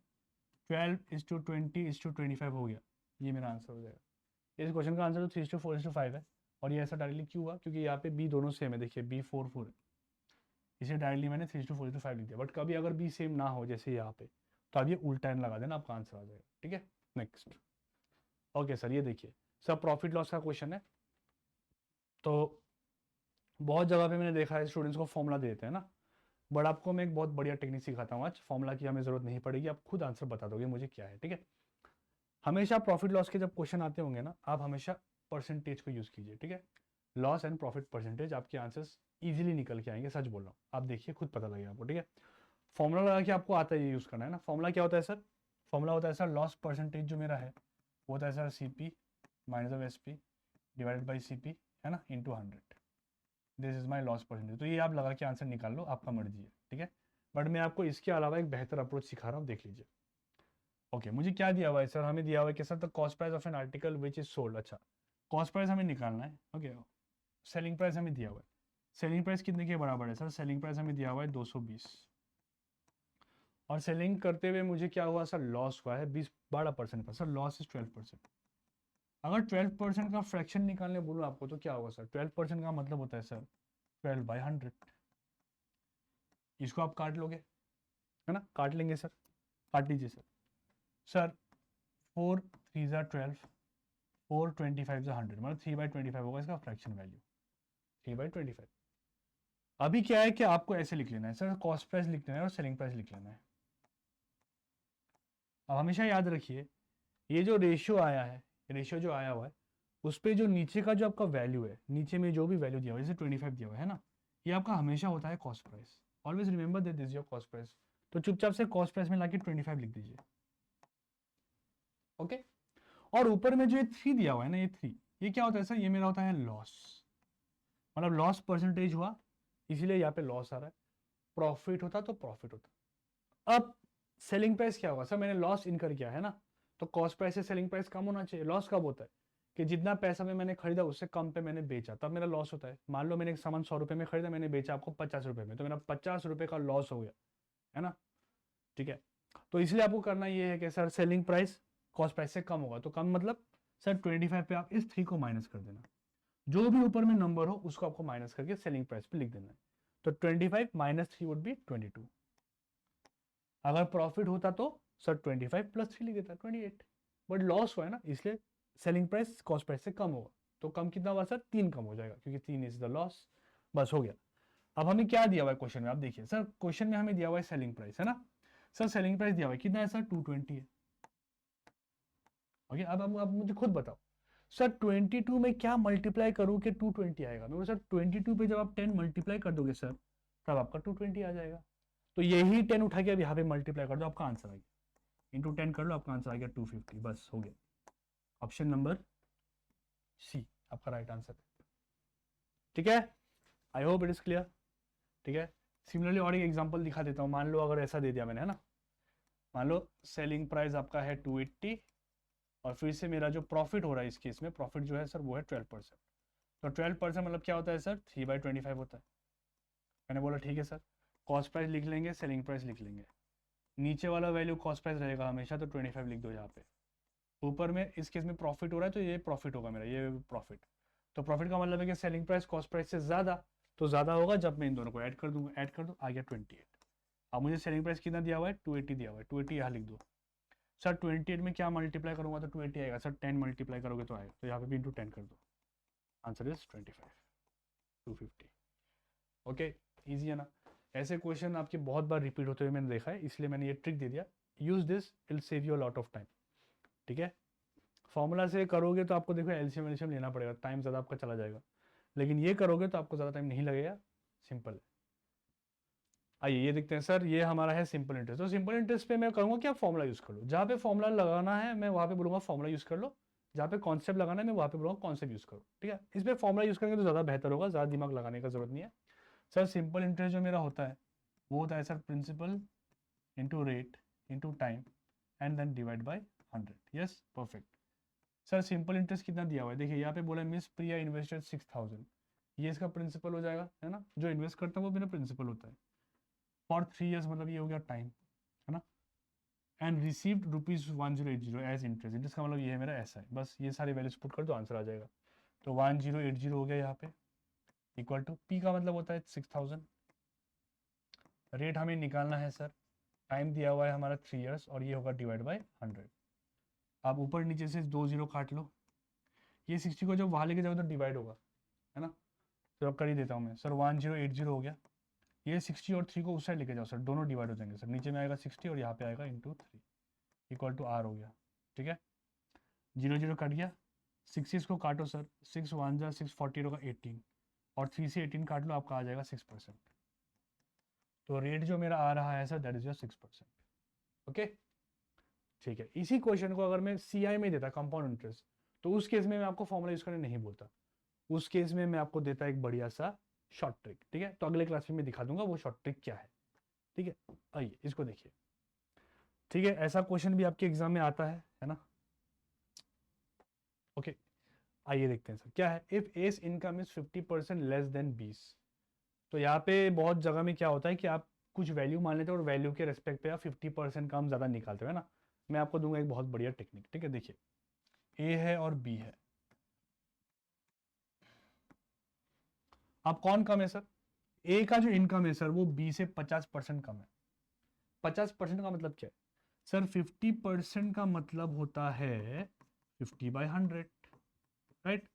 A: 12:20:25 हो गया। ये मेरा आंसर हो जाएगा। इस क्वेश्चन का आंसर तो 3:4:5 है। और ये ऐसा डायरेक्टली क्यों हुआ, क्योंकि यहाँ पे बी दोनों सेम है, देखिए B 4 4 है, इसे डायरेक्टली मैंने 3:4:5 लिख दिया। बट कभी अगर बी सेम ना हो जैसे यहाँ पे, तो आप ये उल्टा एन लगा देना, आपका आंसर आ जाएगा, ठीक है। नेक्स्ट, ओके सर, ये देखिए सर प्रॉफिट लॉस का क्वेश्चन है। तो बहुत जगह पे मैंने देखा है स्टूडेंट्स को फॉर्मूला देते हैं ना, बट आपको मैं एक बहुत बढ़िया टेक्निक सिखाता हूँ आज। फॉर्मूला की हमें जरूरत नहीं पड़ेगी, आप खुद आंसर बता दोगे मुझे क्या है, ठीक है। हमेशा प्रॉफिट लॉस के जब क्वेश्चन आते होंगे ना, आप हमेशा परसेंटेज को यूज कीजिए, ठीक है। लॉस एंड प्रॉफिट परसेंटेज, आपके आंसर्स इजीली निकल के आएंगे, सच बोल रहा हूँ। आप देखिए खुद पता लगेगा आपको, ठीक है। फॉर्मूला लगा के आपको आता है, ये यूज करना है ना। फॉर्मूला क्या होता है सर, फॉर्मूला होता है सर लॉस परसेंटेज जो मेरा है वो होता है sir CP - SP divided by CP, है ना, into 100। This is my loss percentage. तो ये आप लगा के आंसर निकाल लो, आपका मर्जी है, ठीक है। बट मैं आपको इसके अलावा एक बेहतर अप्रोच सिखा रहा हूँ, देख लीजिए। ओके, मुझे क्या दिया हुआ है सर, हमें दिया हुआ है कि sir the cost price of an article which is sold. अच्छा, कॉस्ट प्राइस हमें निकालना है, ओके। सेलिंग प्राइस हमें दिया हुआ है, सेलिंग प्राइस कितने के बराबर है सर, सेलिंग प्राइस हमें दिया हुआ है 220। और सेलिंग करते हुए मुझे क्या हुआ सर, लॉस हुआ है 12% का, सर लॉस इज 12%। अगर 12% का फ्रैक्शन निकालने बोलूँ आपको तो क्या होगा सर, 12% का मतलब होता है सर 12/100। इसको आप काट लोगे, है ना, काट लेंगे सर, काट लीजिए सर। सर 4 3 12, 4 25 100, मतलब 3/25 होगा इसका फ्रैक्शन वैल्यू, 3/25। अभी क्या है कि आपको ऐसे लिख लेना है सर, कॉस्ट प्राइस लिख लेना है और सेलिंग प्राइस लिख लेना है। अब हमेशा याद रखिए, ये जो रेशियो आया है, रेशियो जो आया हुआ है, उस पर जो नीचे का जो आपका वैल्यू है, नीचे में जो भी वैल्यू दिया हुआ है, जैसे 25 दिया हुआ है ना, ये आपका हमेशा होता है cost price. Always remember that this your cost price. तो चुपचाप से कॉस्ट प्राइस में लाके 25 लिख दीजिए, ओके। और ऊपर में जो ये 3 दिया हुआ है ना, ये 3, ये क्या होता है सर, ये मेरा होता है लॉस, मतलब लॉस परसेंटेज हुआ, इसीलिए यहाँ पे लॉस आ रहा है। प्रॉफिट होता तो प्रॉफिट होता। अब सेलिंग प्राइस क्या होगा सर, मैंने लॉस इनकर किया है ना, तो कॉस्ट प्राइस से सेलिंग प्राइस कम होना चाहिए। लॉस कब होता है कि जितना पैसा में मैंने खरीदा उससे कम पे मैंने बेचा, तब मेरा लॉस होता है। मान लो मैंने एक सामान 100 रुपये में खरीदा, मैंने बेचा आपको 50 रुपये में, तो मेरा 50 रुपये का लॉस हो गया, है ना, ठीक है। तो इसलिए आपको करना ये है कि sir selling price cost price से कम होगा, तो कम मतलब सर 25 पे आप इस 3 को माइनस कर देना, जो भी ऊपर में नंबर हो उसको आपको माइनस करके सेलिंग प्राइस पे लिख देना है। तो 25 - 3 वुड बी 22। अगर प्रॉफिट होता तो सर 25 + 3 लिख देता 28। बट लॉस हुआ है ना, इसलिए सेलिंग प्राइस कॉस्ट प्राइस से कम होगा। तो कम कितना हुआ सर, 3 कम हो जाएगा, क्योंकि 3 इज द लॉस। बस हो गया। अब हमें क्या दिया हुआ है क्वेश्चन में, आप देखिए सर, क्वेश्चन में हमें दिया हुआ है सेलिंग प्राइस, है ना। सर सेलिंग प्राइस दिया हुआ है कितना है सर, 220 है, ओके। अब मुझे खुद बताओ सर, 22 में क्या मल्टीप्लाई करूँ कि 220 आएगा। मैं सर 22 पे जब आप 10 मल्टीप्लाई कर दोगे सर, तब आपका 220 आ जाएगा। तो यही 10 उठा के अब यहाँ पे मल्टीप्लाई कर दो, आपका आंसर आ गया, इंटू 10 कर लो, आपका आंसर आ गया 250। बस हो गया, ऑप्शन नंबर सी आपका राइट आंसर है, ठीक है। आई होप इट इज क्लियर, ठीक है। सिमिलरली और एक एग्जांपल दिखा देता हूँ। मान लो अगर ऐसा दे दिया मैंने, है ना, मान लो सेलिंग प्राइस आपका है 280, और फिर से मेरा जो प्रॉफिट हो रहा है इस केस में, प्रॉफिट जो है सर वो है 12%। तो 12% मतलब क्या होता है सर, 3/25 होता है। मैंने बोला ठीक है सर, कॉस्ट प्राइस लिख लेंगे, सेलिंग प्राइस लिख लेंगे, नीचे वाला वैल्यू कॉस्ट प्राइस रहेगा हमेशा, तो 25 लिख दो यहाँ पे। ऊपर में इस केस में प्रॉफिट हो रहा है तो ये प्रॉफिट होगा मेरा, ये प्रॉफिट। तो प्रॉफिट का मतलब है कि सेलिंग प्राइस कॉस्ट प्राइस से ज़्यादा, तो ज़्यादा होगा जब मैं इन दोनों को ऐड कर दूंगा। ऐड कर दो, आ गया 28। अब मुझे सेलिंग प्राइस कितना दिया हुआ है, 280 दिया हुआ है, 280 यहाँ लिख दो। सर 28 में क्या मल्टीप्लाई करूंगा तो 280 आएगा। सर 10 मल्टीप्लाई करोगे तो आएगा, तो यहाँ पे भी इंटू 10 कर दो। Answer is 25, 250। ओके, ईजी है ना। ऐसे क्वेश्चन आपके बहुत बार रिपीट होते हुए मैंने देखा है, इसलिए मैंने ये ट्रिक दे दिया। Use this, it'll save you a lot of time. ठीक है, फॉर्मूला से करोगे तो आपको देखो एलसीएम एलसीएम लेना पड़ेगा, टाइम ज़्यादा आपका चला जाएगा। लेकिन ये करोगे तो आपको ज़्यादा टाइम नहीं लगेगा, सिंपल है। आइए ये देखते हैं सर, ये हमारा है सिंपल इंटरेस्ट। तो सिंपल इंटरेस्ट पे मैं कहूँगा कि आप फॉर्मूला यूज़ कर लो। जहाँ पे फॉर्मूला लगाना है मैं वहाँ पे बोलूँगा फॉर्मूला यूज़ कर लो, जहाँ पे कॉन्सेप्ट लगाना है मैं वहाँ पे बोलूँगा कॉन्सेप्ट यूज़ करो। ठीक है, इस पर फॉर्मूला यूज़ करेंगे तो ज़्यादा बेहतर होगा, ज़्यादा दिमाग लगाने का जरूरत नहीं है। सर सिंपल इंटरेस्ट जो मेरा होता है वो होता है sir principal into rate into time and then divide by 100। Yes, perfect. Sir simple interest कितना दिया हुआ है, देखिए यहाँ पे बोला है मिस प्रिया इन्वेस्टेड 6000, ये इसका प्रिंसिपल हो जाएगा, है ना। जो इन्वेस्ट करता है वो मेरा प्रिंसिपल होता है। फॉर 3 ईयर्स मतलब ये हो गया टाइम, है ना। And received ₹1080 as interest. Interest का मतलब ये है मेरा ऐसा है, बस ये सारे वैल्यूज पुट कर दो आंसर आ जाएगा। तो 1080 हो गया यहाँ पे, इक्वल टू पी का मतलब होता है 6000। रेट हमें निकालना है सर, टाइम दिया हुआ है हमारा 3 ईयर्स और ये होगा डिवाइड बाई 100। आप ऊपर नीचे से 2 जीरो काट लो, ये 60 को जब वहाँ लेके जाओ तो डिवाइड होगा, है ना। तो अब कर ही देता हूँ मैं सर, 1080 हो गया। ये 60 और 3 को उस साइड लेके जाओ सर, दोनों डिवाइड हो जाएंगे सर। नीचे में आएगा 60 और यहाँ पे आएगा इंटू 3 इक्वल टू आर हो गया। ठीक है, 0 0 कट गया। 6 को काटो सर, 6 1 जा 6 40 होगा 18, और 3 से 18 काट लो, आपका आ जाएगा 6%। तो रेट जो मेरा आ रहा है sir that is your 6%। Okay, ठीक है। इसी क्वेश्चन को अगर मैं सीआई में देता कंपाउंड इंटरेस्ट, तो उस केस में मैं आपको फॉर्मूला यूज करने नहीं बोलता, उस केस में मैं आपको देता एक बढ़िया सा शॉर्ट ट्रिक। ठीक है, तो अगले क्लास में मैं दिखा दूंगा वो शॉर्ट ट्रिक क्या है। ठीक है, आइए इसको देखिए। ठीक है, ऐसा क्वेश्चन भी आपके एग्जाम में आता है ना। ओके, आइए देखते हैं सर क्या है। If S income is 50% less than 20। तो यहाँ पे बहुत जगह में क्या होता है कि आप कुछ वैल्यू मान लेते हो और वैल्यू के रेस्पेक्ट पे आप 50% का हम ज़्यादा निकालते हो, है ना। मैं आपको दूंगा एक बहुत बढ़िया टेक्निक। ठीक है, देखिए ए है और बी है, अब कौन कम है सर। ए का जो इनकम है सर वो बी से 50% कम है। 50% का मतलब क्या है सर, 50% का मतलब होता है 50/100, राइट।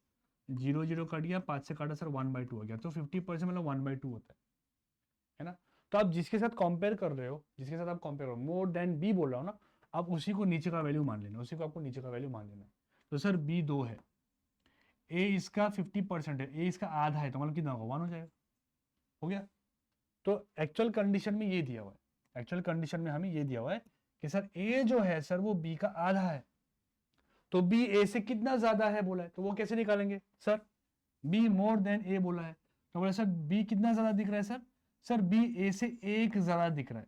A: 0 0 कट गया, 5 से काटा सर 1/2 हो गया, तो 50% मतलब 1/2 होता है ना। तो आप जिसके साथ कंपेयर कर रहे हो, जिसके साथ आप कंपेयर करो, मोर देन बी बोल रहा हो ना, आप उसी को नीचे का वैल्यू मान लेना, उसी को आपको नीचे का वैल्यू मान लेना है। तो सर बी 2 है, ए इसका 50% है, ए इसका आधा है, तो मतलब कितना होगा 1 हो जाएगा, हो गया। तो एक्चुअल कंडीशन में ये दिया हुआ है, एक्चुअल कंडीशन में हमें ये दिया हुआ है कि सर ए जो है सर वो बी का आधा है, तो बी ए से कितना ज्यादा है बोला है, तो वो कैसे निकालेंगे सर, बी मोर देन ए बोला है, तो बोला सर बी कितना ज्यादा दिख रहा है सर, सर बी ए से एक ज्यादा दिख रहा है,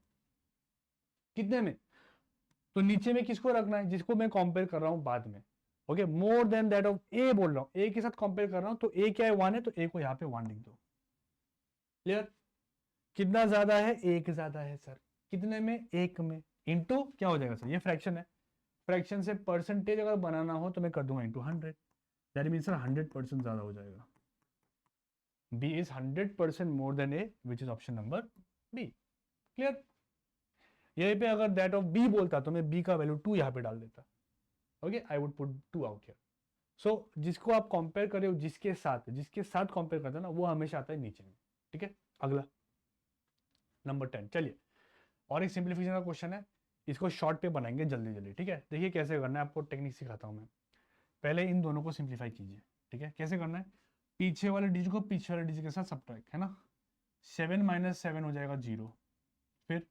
A: कितने में, तो नीचे में किसको रखना है, जिसको मैं कंपेयर कर रहा हूं बाद में। Okay, more than that of A बोल रहा हूं, ए के साथ कंपेयर कर रहा हूं, तो ए क्या है 1 है, तो ए को यहाँ पे 1 लिख दो। क्लियर, कितना ज्यादा है, एक ज्यादा है सर, कितने में, एक में, इंटू क्या हो जाएगा सर, ये फ्रैक्शन है, फ्रैक्शन से परसेंटेज अगर बनाना हो तो मैं कर दूंगा इंटू 100, दैट मीन सर 100% ज्यादा हो जाएगा। B is 100% more than A, which is option number B. Clear, यहीं पे अगर दैट ऑफ बी बोलता तो मैं बी का वैल्यू 2 यहाँ पे डाल देता। Okay, I would put 2 out here. So जिसको आप कंपेयर कर रहे हो जिसके साथ कंपेयर करते हो ना, वो हमेशा आता है नीचे में। ठीक है, अगला नंबर 10। चलिए और एक सिंप्लीफिकेशन का क्वेश्चन है, इसको शॉर्ट पे बनाएंगे जल्दी जल्दी। ठीक है, देखिए कैसे करना है, आपको टेक्निक सिखाता हूँ मैं। पहले इन दोनों को सिंप्लीफाई कीजिए। ठीक है, कैसे करना है, पीछे वाले डिजिट को पीछे वाले डिजिट के साथ सब्ट्रैक्ट, है ना। 7 - 7 हो जाएगा 0, फिर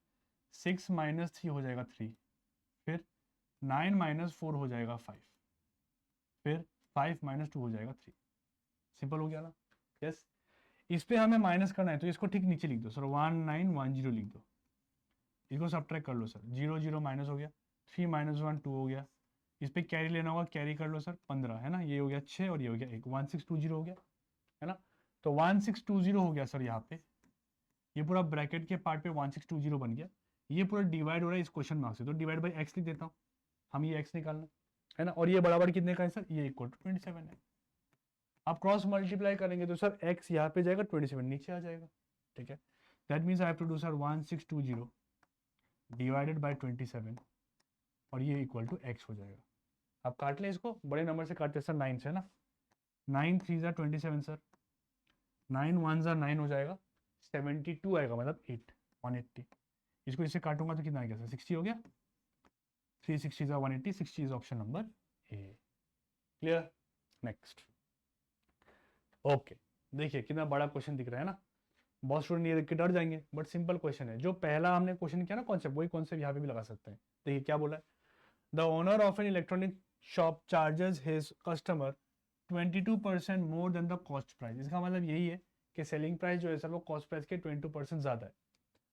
A: 6 - 3 हो जाएगा 3, फिर 9 - 4 हो जाएगा 5, फिर 5 - 2 हो जाएगा 3। सिंपल हो गया ना। यस, इस पे हमें माइनस करना है तो इसको ठीक नीचे लिख दो सर, 1910 लिख दो, इसको सब्ट्रैक्ट कर लो सर, 0 0 माइनस हो गया, 3 - 1 2 हो गया, इस पे कैरी लेना होगा, कैरी कर लो सर 15, है ना, ये हो गया 6 और ये हो गया 1, 1620 हो गया, है ना। तो 1620 हो गया सर, यहाँ पे ये पूरा ब्रैकेट के पार्ट पे 1620 बन गया, ये पूरा डिवाइड हो रहा है इस क्वेश्चन मार्क से, तो डिवाइड बाई एक्स लिख देता हूँ, हम ये एक्स निकालना। है ना, और ये बराबर कितने का है सर, ये इक्वल टू 27 है। आप क्रॉस मल्टीप्लाई करेंगे तो सर x यहाँ पे जाएगा, 27 नीचे आ जाएगा, ठीक है। That means I have to do sir 1620 divided by 27 और ये इक्वल टू x हो जाएगा। आप काट लें इसको, बड़े नंबर से काटते सर 9 से ना, 9 3 ज़ा 27 सर, 9 1 ज़ा 9 हो जाएगा, 72 आएगा, मतलब 180। इसको इससे काटूंगा तो कितना आ गया सर, 60 हो गया, 360 ज़ा 180, 60 is option number A. Clear, next. Okay, देखिए कितना बड़ा क्वेश्चन दिख रहा है ना, बहुत स्टूडेंट ये देख के डर जाएंगे, बट सिंपल क्वेश्चन है। जो पहला हमने क्वेश्चन किया ना कॉन्सेप्ट, वही कॉन्सेप्ट यहाँ पे भी लगा सकते हैं। देखिए क्या बोला है, the owner of an electronic shop charges his customer 22% more than the cost price. इसका मतलब यही है कि सेलिंग प्राइस जो है सर वो कॉस्ट प्राइस के 22% ज़्यादा है।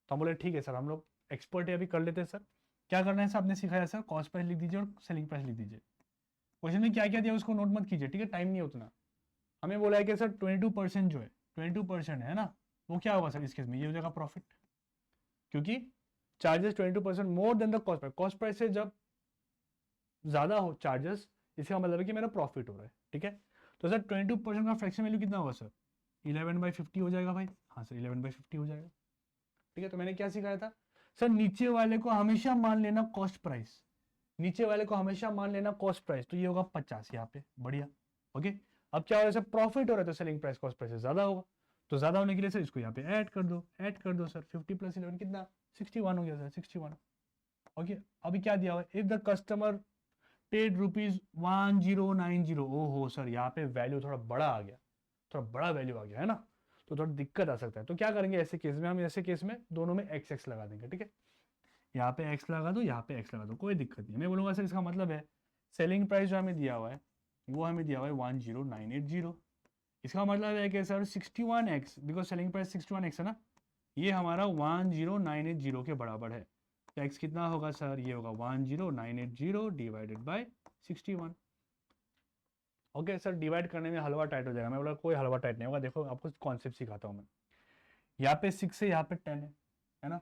A: तो हम बोले ठीक है सर, हम लोग एक्सपर्ट है, अभी कर लेते हैं सर। क्या करना है सर, आपने सिखाया सर, कॉस्ट प्राइस लिख दीजिए और सेलिंग प्राइस लिख दीजिए। क्वेश्चन में क्या क्या दिया उसको नोट मत कीजिए, ठीक है, टाइम नहीं है उतना। हमें बोला है कि सर 22% जो है, 22% है ना, वो क्या होगा सर इस केस में, ये हो जाएगा प्रॉफिट, क्योंकि charges 22% more than the cost price. Cost price से जब ज़्यादा हो चार्जेस, इसका मतलब है कि मेरा प्रॉफिट हो रहा है, ठीक है। तो सर 22% का फ्रैक्शन वैल्यू कितना होगा सर, 11/50 हो जाएगा भाई, हाँ सर 11/50 हो जाएगा, ठीक है। तो मैंने क्या सिखाया था सर, नीचे वाले को हमेशा मान लेना कॉस्ट प्राइस, नीचे वाले को हमेशा मान लेना कॉस्ट प्राइस, तो ये होगा 50 यहाँ पे, बढ़िया। ओके, अब क्या हो रहा है सर, प्रॉफिट हो रहा है तो सेलिंग प्राइस कॉस्ट प्राइस से ज़्यादा होगा, तो ज़्यादा होने के लिए सर इसको यहाँ पे ऐड कर दो, ऐड कर दो सर, 50 + 11 कितना, 61 हो गया सर, 61। ओके, अभी क्या दिया हुआ है, इफ द कस्टमर पेड ₹1090। ओहो सर, यहाँ पे वैल्यू थोड़ा बड़ा आ गया, थोड़ा बड़ा वैल्यू आ गया है ना, तो थोड़ा दिक्कत आ सकता है। तो क्या करेंगे ऐसे केस में, हम ऐसे केस में दोनों में x लगा देंगे, ठीक है। यहाँ पे x लगा दो, यहाँ पे x लगा दो, कोई दिक्कत नहीं। मैं बोलूँगा सर इसका मतलब है सेलिंग प्राइस जो हमें दिया हुआ है वो हमें दिया हुआ है 10980। इसका मतलब है कि sir 61x, because selling price 61x है ना, ये हमारा 10980 के बराबर है। तो x कितना होगा सर, ये होगा 10980 divided by 61। Okay sir, divide करने में हलवा टाइट हो जाएगा, मैं बोला कोई हलवा टाइट नहीं होगा। देखो आपको कॉन्सेप्ट सिखाता हूँ मैं। यहाँ पे 6 है, यहाँ पे 10 है ना,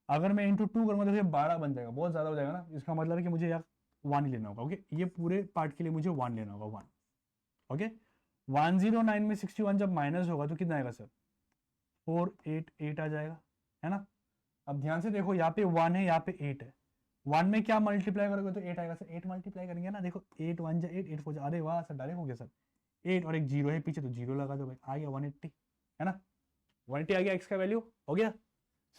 A: अगर मैं इंटू 2 करूँगा तो ये 12 बन जाएगा, बहुत ज़्यादा हो जाएगा ना। इसका मतलब है कि मुझे यहाँ 1 ही लेना होगा। ओके, ये पूरे पार्ट के लिए मुझे 1 लेना होगा, 1। ओके, 109 में 61 जब माइनस होगा तो कितना आएगा सर, 488 आ जाएगा, है ना। अब ध्यान से देखो, यहाँ पे 1 है, यहाँ पे 8 है, 1 में क्या मल्टीप्लाई करोगे तो 8 आएगा सर, 8 मल्टीप्लाई करेंगे ना, देखो 8 1 जा 8, 8 4 जा, अरे वाह सर डायरेक्ट हो गया सर। 8 और एक 0 है पीछे, तो 0 लगा दो भाई, आ गया 180, है ना, 180 आ गया एक्स का वैल्यू, हो गया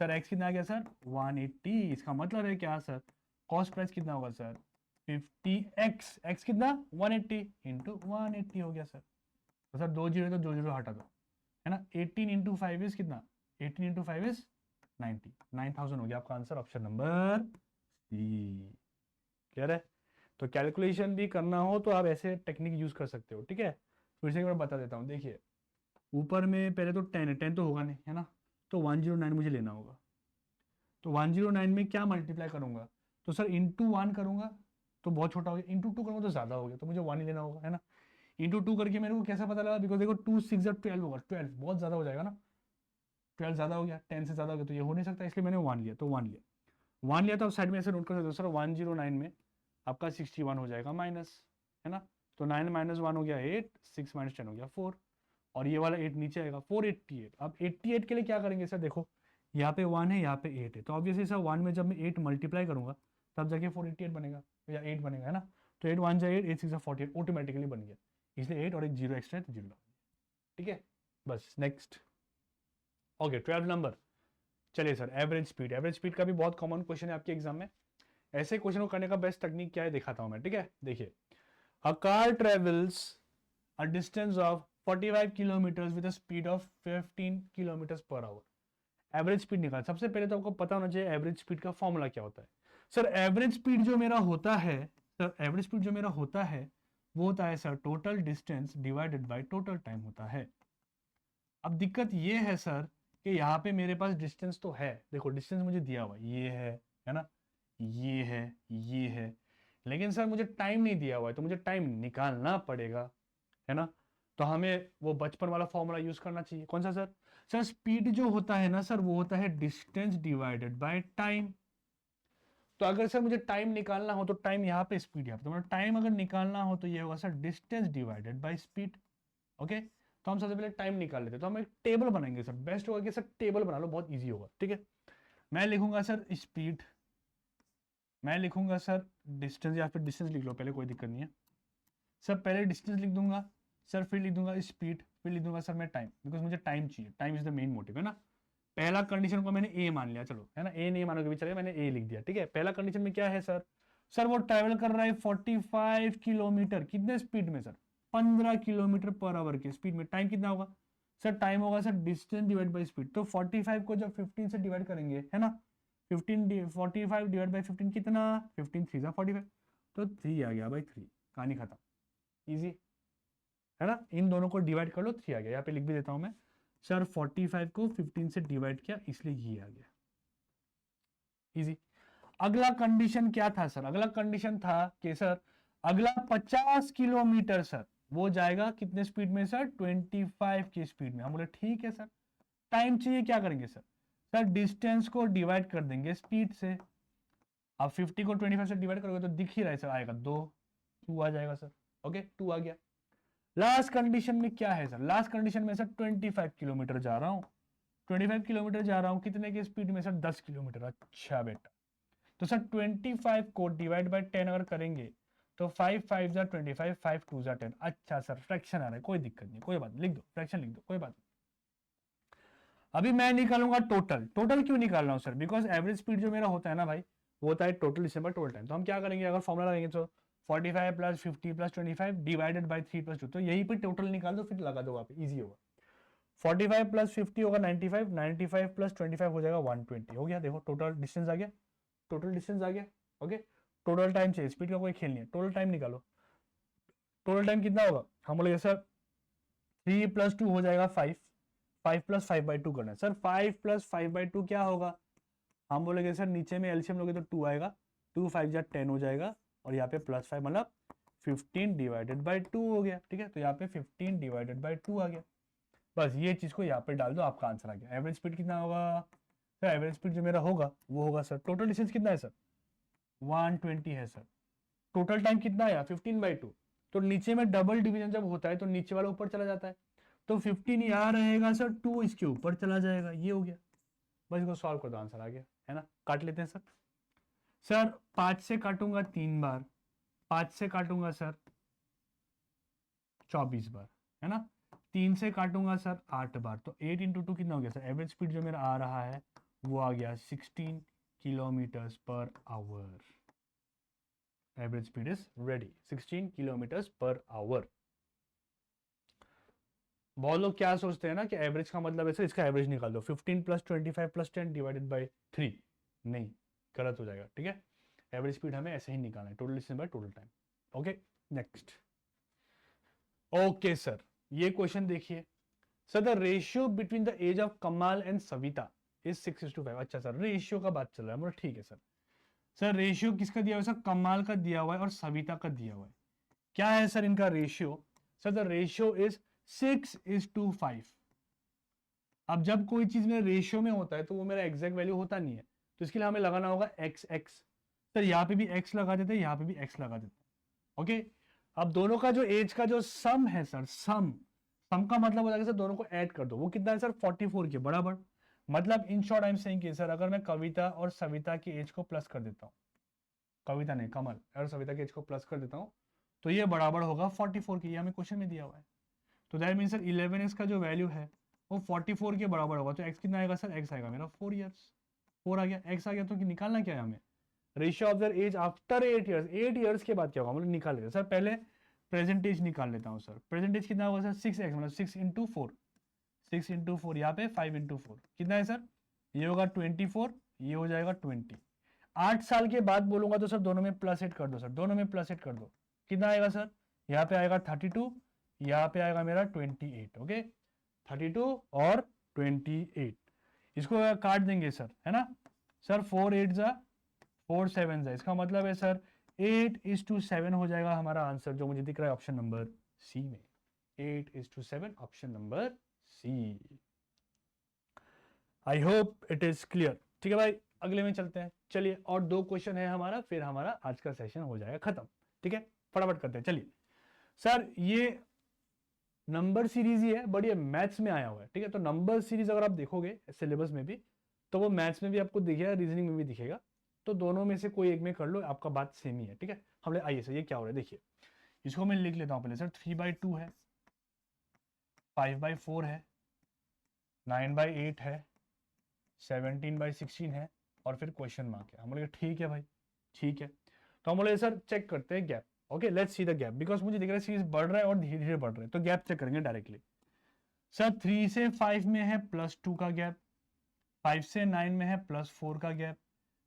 A: सर। एक्स कितना आ गया सर, 180। इसका मतलब है क्या सर, कॉस्ट प्राइस कितना होगा सर, 50x, एक्स कितना 180 इंटू 180 हो गया सर। तो सर 2 0 तो 2 0 हटा दो, है ना। 18 इंटू 5 इज कितना, 18 इंटू 5 इज 90, 9000 हो गया आपका answer, option number C. Clear है। तो कैलकुलेशन भी करना हो तो आप ऐसे टेक्निक यूज कर सकते हो, ठीक है। फिर से मैं बता देता हूँ, देखिए ऊपर में पहले तो 10 है, 10 तो होगा नहीं, है ना, तो 109 मुझे लेना होगा। तो 109 में क्या मल्टीप्लाई करूंगा, तो सर इंटू 1 करूंगा तो बहुत छोटा हो गया, इंटू 2 करूंगा तो ज़्यादा हो गया, तो मुझे 1 ही लेना होगा, है ना। इंटू 2 करके मेरे को कैसा पता लगा, बिकॉज देखो 2 6 12 होगा, 12 बहुत ज़्यादा हो जाएगा ना, 12 ज़्यादा हो गया, 10 से ज़्यादा हो गया, तो ये हो नहीं सकता, इसलिए मैंने 1 लिया, तो 1 लिया, 1 लिया। तो आप साइड में ऐसे नोट कर सकते हो सर, 109 में आपका 61 हो जाएगा माइनस, है ना। तो 9 माइनस 1 हो गया 8, 6 माइनस 10 हो गया 4, और ये वाला 8 नीचे आएगा, 488। अब 88 के लिए क्या करेंगे सर, देखो यहाँ पे 1 है, यहाँ पे 8 है, तो ऑब्वियसली सर 1 में जब मैं 8 मल्टीप्लाई करूंगा तब जाके 488 बनेगा, या 8 बनेगा, है ना। तो 8 1 जा 8, 8 6 जा 48 ऑटोमेटिकली बन गया, इसलिए 8 और एक 0 एक्स्ट्रा है तो 0 लगा, ठीक है। बस नेक्स्ट। Okay, 12 number. चलिए sir, average speed. Average speed का भी बहुत कॉमन क्वेश्चन है आपके एग्जाम में। ऐसे क्वेश्चन को करने का बेस्ट टेक्निक क्या है दिखाता हूं मैं, ठीक है। देखिए, a car travels a distance of 45 kilometers with a speed of 15 kilometers per hour। Average speed निकाल, सबसे पहले तो आपको पता होना चाहिए एवरेज स्पीड का फॉर्मूला क्या होता है। सर एवरेज स्पीड जो मेरा होता है, सर एवरेज स्पीड जो मेरा होता है वो होता है sir total distance divided by total time होता है। अब दिक्कत ये है सर कि यहाँ पे मेरे पास डिस्टेंस तो है, देखो डिस्टेंस मुझे दिया हुआ ये है ना, ये है, ये है, लेकिन सर मुझे टाइम नहीं दिया हुआ है, तो मुझे टाइम निकालना पड़ेगा, है ना। तो हमें वो बचपन वाला फॉर्मूला यूज करना चाहिए, कौन सा सर, सर स्पीड जो होता है ना सर वो होता है डिस्टेंस डिवाइडेड बाय टाइम। तो तो अगर सर मुझे टाइम निकालना हो तो टाइम यहाँ पे, स्पीड यहाँ पे, तो मतलब टाइम अगर निकालना हो तो ये होगा sir distance divided by speed. Okay, तो हम सबसे पहले टाइम निकाल लेते हैं, तो हम एक टेबल बनाएंगे सर। बेस्ट होगा कि सर टेबल बना लो, बहुत ईजी होगा। ठीक है, मैं लिखूंगा सर स्पीड, मैं लिखूंगा सर डिस्टेंस, या फिर डिस्टेंस लिख लो पहले, कोई दिक्कत नहीं है सर। पहले डिस्टेंस लिख दूंगा सर, फिर लिख दूंगा स्पीड, फिर लिख दूंगा सर मैं टाइम, बिकॉज मुझे टाइम चाहिए, time is the main motive, है ना। पहला कंडीशन को मैंने ए मान लिया, चलो, है ना, ए नहीं मानोगे भी चलेगा, मैंने ए लिख दिया। ठीक है, पहला कंडीशन में क्या है सर, सर वो ट्रैवल कर रहा है 45 किलोमीटर, कितने स्पीड में सर, 15 किलोमीटर पर आवर के स्पीड में। टाइम कितना होगा सर, टाइम होगा sir distance divide by speed. तो 45 को जब 15 से डिवाइड करेंगे, है ना, 45 डिवाइड बाई 15 कितना, 15 3 45, तो 3 आ गया भाई, 3, कहानी खत्म, इजी, है ना। इन दोनों को डिवाइड कर लो, 3 आ गया। यहाँ पे लिख भी देता हूं मैं सर, 45 को 15 से डिवाइड किया इसलिए ये आ गया, इजी। अगला कंडीशन क्या था सर, अगला कंडीशन था कि सर अगला 50 किलोमीटर सर वो जाएगा कितने स्पीड में सर, 25 की स्पीड में। हम बोले ठीक है सर, टाइम चाहिए, क्या करेंगे सर, सर डिस्टेंस को डिवाइड कर देंगे स्पीड से। अब 50 को 25 से डिवाइड करोगे तो दिख ही रहा है सर, आएगा 2 आ जाएगा सर। ओके, 2 आ गया। लास्ट कंडीशन में क्या है सर, लास्ट कंडीशन में सर 25 किलोमीटर जा रहा हूं, 25 किलोमीटर जा रहा हूं, कितने की स्पीड में सर, 10 किलोमीटर। अच्छा बेटा, तो सर 25 को डिवाइड बाय 10 अगर करेंगे तो 5 5 जा 25, 5 2 जा 10। अच्छा सर, फ्रैक्शन आ रहा है, कोई दिक्कत नहीं, कोई बात नहीं, लिख दो, फ्रैक्शन लिख दो, कोई बात नहीं। अभी मैं निकालूंगा टोटल। टोटल क्यों निकाल रहा हूं सर, बिकॉज एवरेज स्पीड जो मेरा होता है ना भाई, वो होता है total distance by total time. तो हम क्या करेंगे, अगर फॉर्मुला लगाएंगे तो 45 plus 50 plus 25 divided by 3 plus 2, तो यहीं पे टोटल निकाल दो, फिर लगा दो वहां पे, इजी होगा। 45 प्लस 50 होगा 95, 95 प्लस 25 हो जाएगा 120, हो गया। देखो टोटल डिस्टेंस आ गया, टोटल डिस्टेंस आ गया। ओके, टोटल टाइम चाहिए, स्पीड का कोई खेल नहीं है, टोटल टाइम निकालो। टोटल टाइम कितना होगा, हम बोलेंगे सर 3 प्लस 2 हो जाएगा 5, 5 प्लस 5 बाई 2 करना है सर। 5 प्लस 5 बाई 2 क्या होगा, हम बोलेंगे सर नीचे में एलसीएम लोगे तो 2 आएगा, 2 5 जा 10 हो जाएगा, और यहाँ पे प्लस 5 मतलब 15 डिवाइडेड बाई 2 हो गया। ठीक है, तो यहाँ पे 15 डिवाइडेड बाई 2 आ गया। बस ये चीज को यहाँ पे डाल दो, आपका आंसर आ गया। एवरेज स्पीड कितना होगा सर, एवरेज स्पीड जो मेरा होगा वो होगा सर, टोटल डिस्टेंस कितना है सर, 120 है सर। टोटल टाइम कितना आया, 15/2। तो नीचे में डबल डिवीजन जब होता है तो नीचे वाला ऊपर चला जाता है, तो 15 यहाँ रहेगा सर, 2 इसके ऊपर चला जाएगा, ये हो गया। बस इसको सॉल्व कर दो, आंसर आ गया, है ना। काट लेते हैं सर। सर 5 से काटूंगा 3 बार, 5 से काटूंगा सर 24 बार, है ना। 3 से काटूंगा सर 8 बार, तो 8 इंटू 2 कितना हो गया सर, एवरेज स्पीड जो मेरा आ रहा है वो आ गया 16 kilometres per hour. Average speed is ready, 16 kilometres per hour. बहुत लोग क्या सोचते हैं ना कि एवरेज का मतलब है सर इसका एवरेज निकाल दो, 15 प्लस 25 प्लस 10 डिवाइडेड बाई 3। नहीं, गलत हो जाएगा। ठीक है, एवरेज स्पीड हमें ऐसे ही निकालना है, total distance by total time. Okay, next. Okay sir, ये क्वेश्चन देखिए सर, the ratio between the age of Kamal and Savita is 6:5। अच्छा सर, रेशियो का बात चल रहा है, मतलब ठीक है सर। सर रेशियो किसका दिया हुआ है सर, कमाल का दिया हुआ है और सविता का दिया हुआ है। क्या है सर इनका ratio, sir the ratio is 6:5। अब जब कोई चीज मेरे रेशियो में होता है तो वो मेरा एग्जैक्ट वैल्यू होता नहीं है, तो इसके लिए हमें लगाना होगा एक्स एक्स। सर यहाँ पे भी एक्स लगा देते, यहाँ पे भी एक्स लगा देते। ओके, अब दोनों का जो एज का जो सम है सर, सम सम का मतलब हो जाएगा सर दोनों को ऐड कर दो, वो कितना है सर 44 के बराबर। मतलब in short I am saying कि सर अगर मैं कविता और सविता की एज को प्लस कर देता हूँ, कविता नहीं कमल और सविता की एज को प्लस कर देता हूँ, तो ये बराबर होगा 44 की, ये हमें क्वेश्चन में दिया हुआ है। तो दैट मीन सर 11x का जो वैल्यू है वो 44 के बराबर होगा। तो x कितना आएगा सर, x आएगा मेरा 4 ईयर्स, 4 आ गया, x आ गया। तो निकालना क्या है हमें, ratio of their age after 8 years. 8 years के बाद क्या होगा, मतलब निकाल लेते हैं सर। पहले प्रेजेंट एज निकाल लेता हूँ सर। प्रेजेंट एज कितना होगा सर, 6x मतलब 6 इंटू 4, 6 इंटू 4, यहाँ पे 5 इंटू 4 कितना है सर, ये होगा 24, ये हो जाएगा 20। 8 साल के बाद बोलूंगा तो सर दोनों में प्लस 8 कर दो सर, दोनों में प्लस 8 कर दो, कितना आएगा सर, यहाँ पे आएगा 32, यहाँ पे आएगा मेरा 28। ओके, 32 और 28, इसको काट देंगे सर, है ना सर। 4 8 जा 4 7 जा, इसका मतलब है सर 8:7 हो जाएगा हमारा आंसर, जो मुझे दिख रहा है ऑप्शन नंबर सी में। 8:7 option number C. I hope it is clear. ठीक है भाई, अगले में चलते हैं। चलिए, और 2 क्वेश्चन है हमारा, फिर हमारा आज का सेशन हो जाएगा खत्म। ठीक है, फटाफट करते हैं। चलिए सर, ये नंबर सीरीज ही है, बट ये मैथ्स में आया हुआ है। ठीक है, तो नंबर सीरीज अगर आप देखोगे सिलेबस में भी, तो वो मैथ्स में भी आपको दिखेगा, रीजनिंग में भी दिखेगा। तो दोनों में से कोई एक में कर लो, आपका बात सेम ही है। ठीक है, हमने आइए सर, ये क्या हो रहा है देखिए, इसको मैं लिख लेता हूँ पहले। सर 3/2 है, 5/4 है, 9/8 है, 17/16 है, और फिर क्वेश्चन मार्क है। हम बोले ठीक है भाई, ठीक है। तो हम बोले सर चेक करते हैं gap. Okay, let's see the gap, because मुझे दिख रहा है सीरीज बढ़ रहा है और धीरे धीरे बढ़ रहा है, तो गैप चेक करेंगे डायरेक्टली। सर 3 से 5 में है +2 का गैप, 5 से 9 में है +4 का गैप,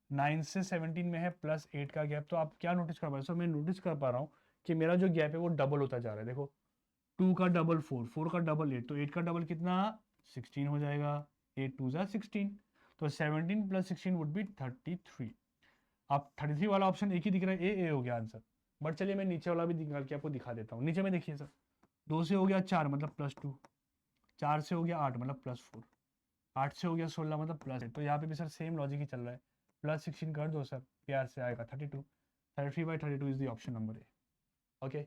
A: 9 से 17 में है +8 का गैप। तो आप क्या नोटिस कर पा रहे हो सर? मैं नोटिस कर पा रहा हूँ कि मेरा जो गैप है वो डबल होता जा रहा है। देखो, 2 का डबल 4, 4 का डबल 8, तो 8 का डबल कितना, 16 हो जाएगा। 8 2 16, तो 17 + 16 वुड बी 33। आप 33 वाला ऑप्शन एक ही दिख रहा है, ए हो गया आंसर। बट चलिए मैं नीचे वाला भी निकाल के आपको दिखा देता हूँ। नीचे में देखिए सर, 2 से हो गया 4 मतलब +2, 4 से हो गया 8 मतलब +4, 8 से हो गया 16 मतलब +8। तो यहाँ पे भी सर सेम लॉजिक ही चल रहा है। +16 कर दो सर, प्यार से आएगा 32। 33/32 is the option number A. Okay,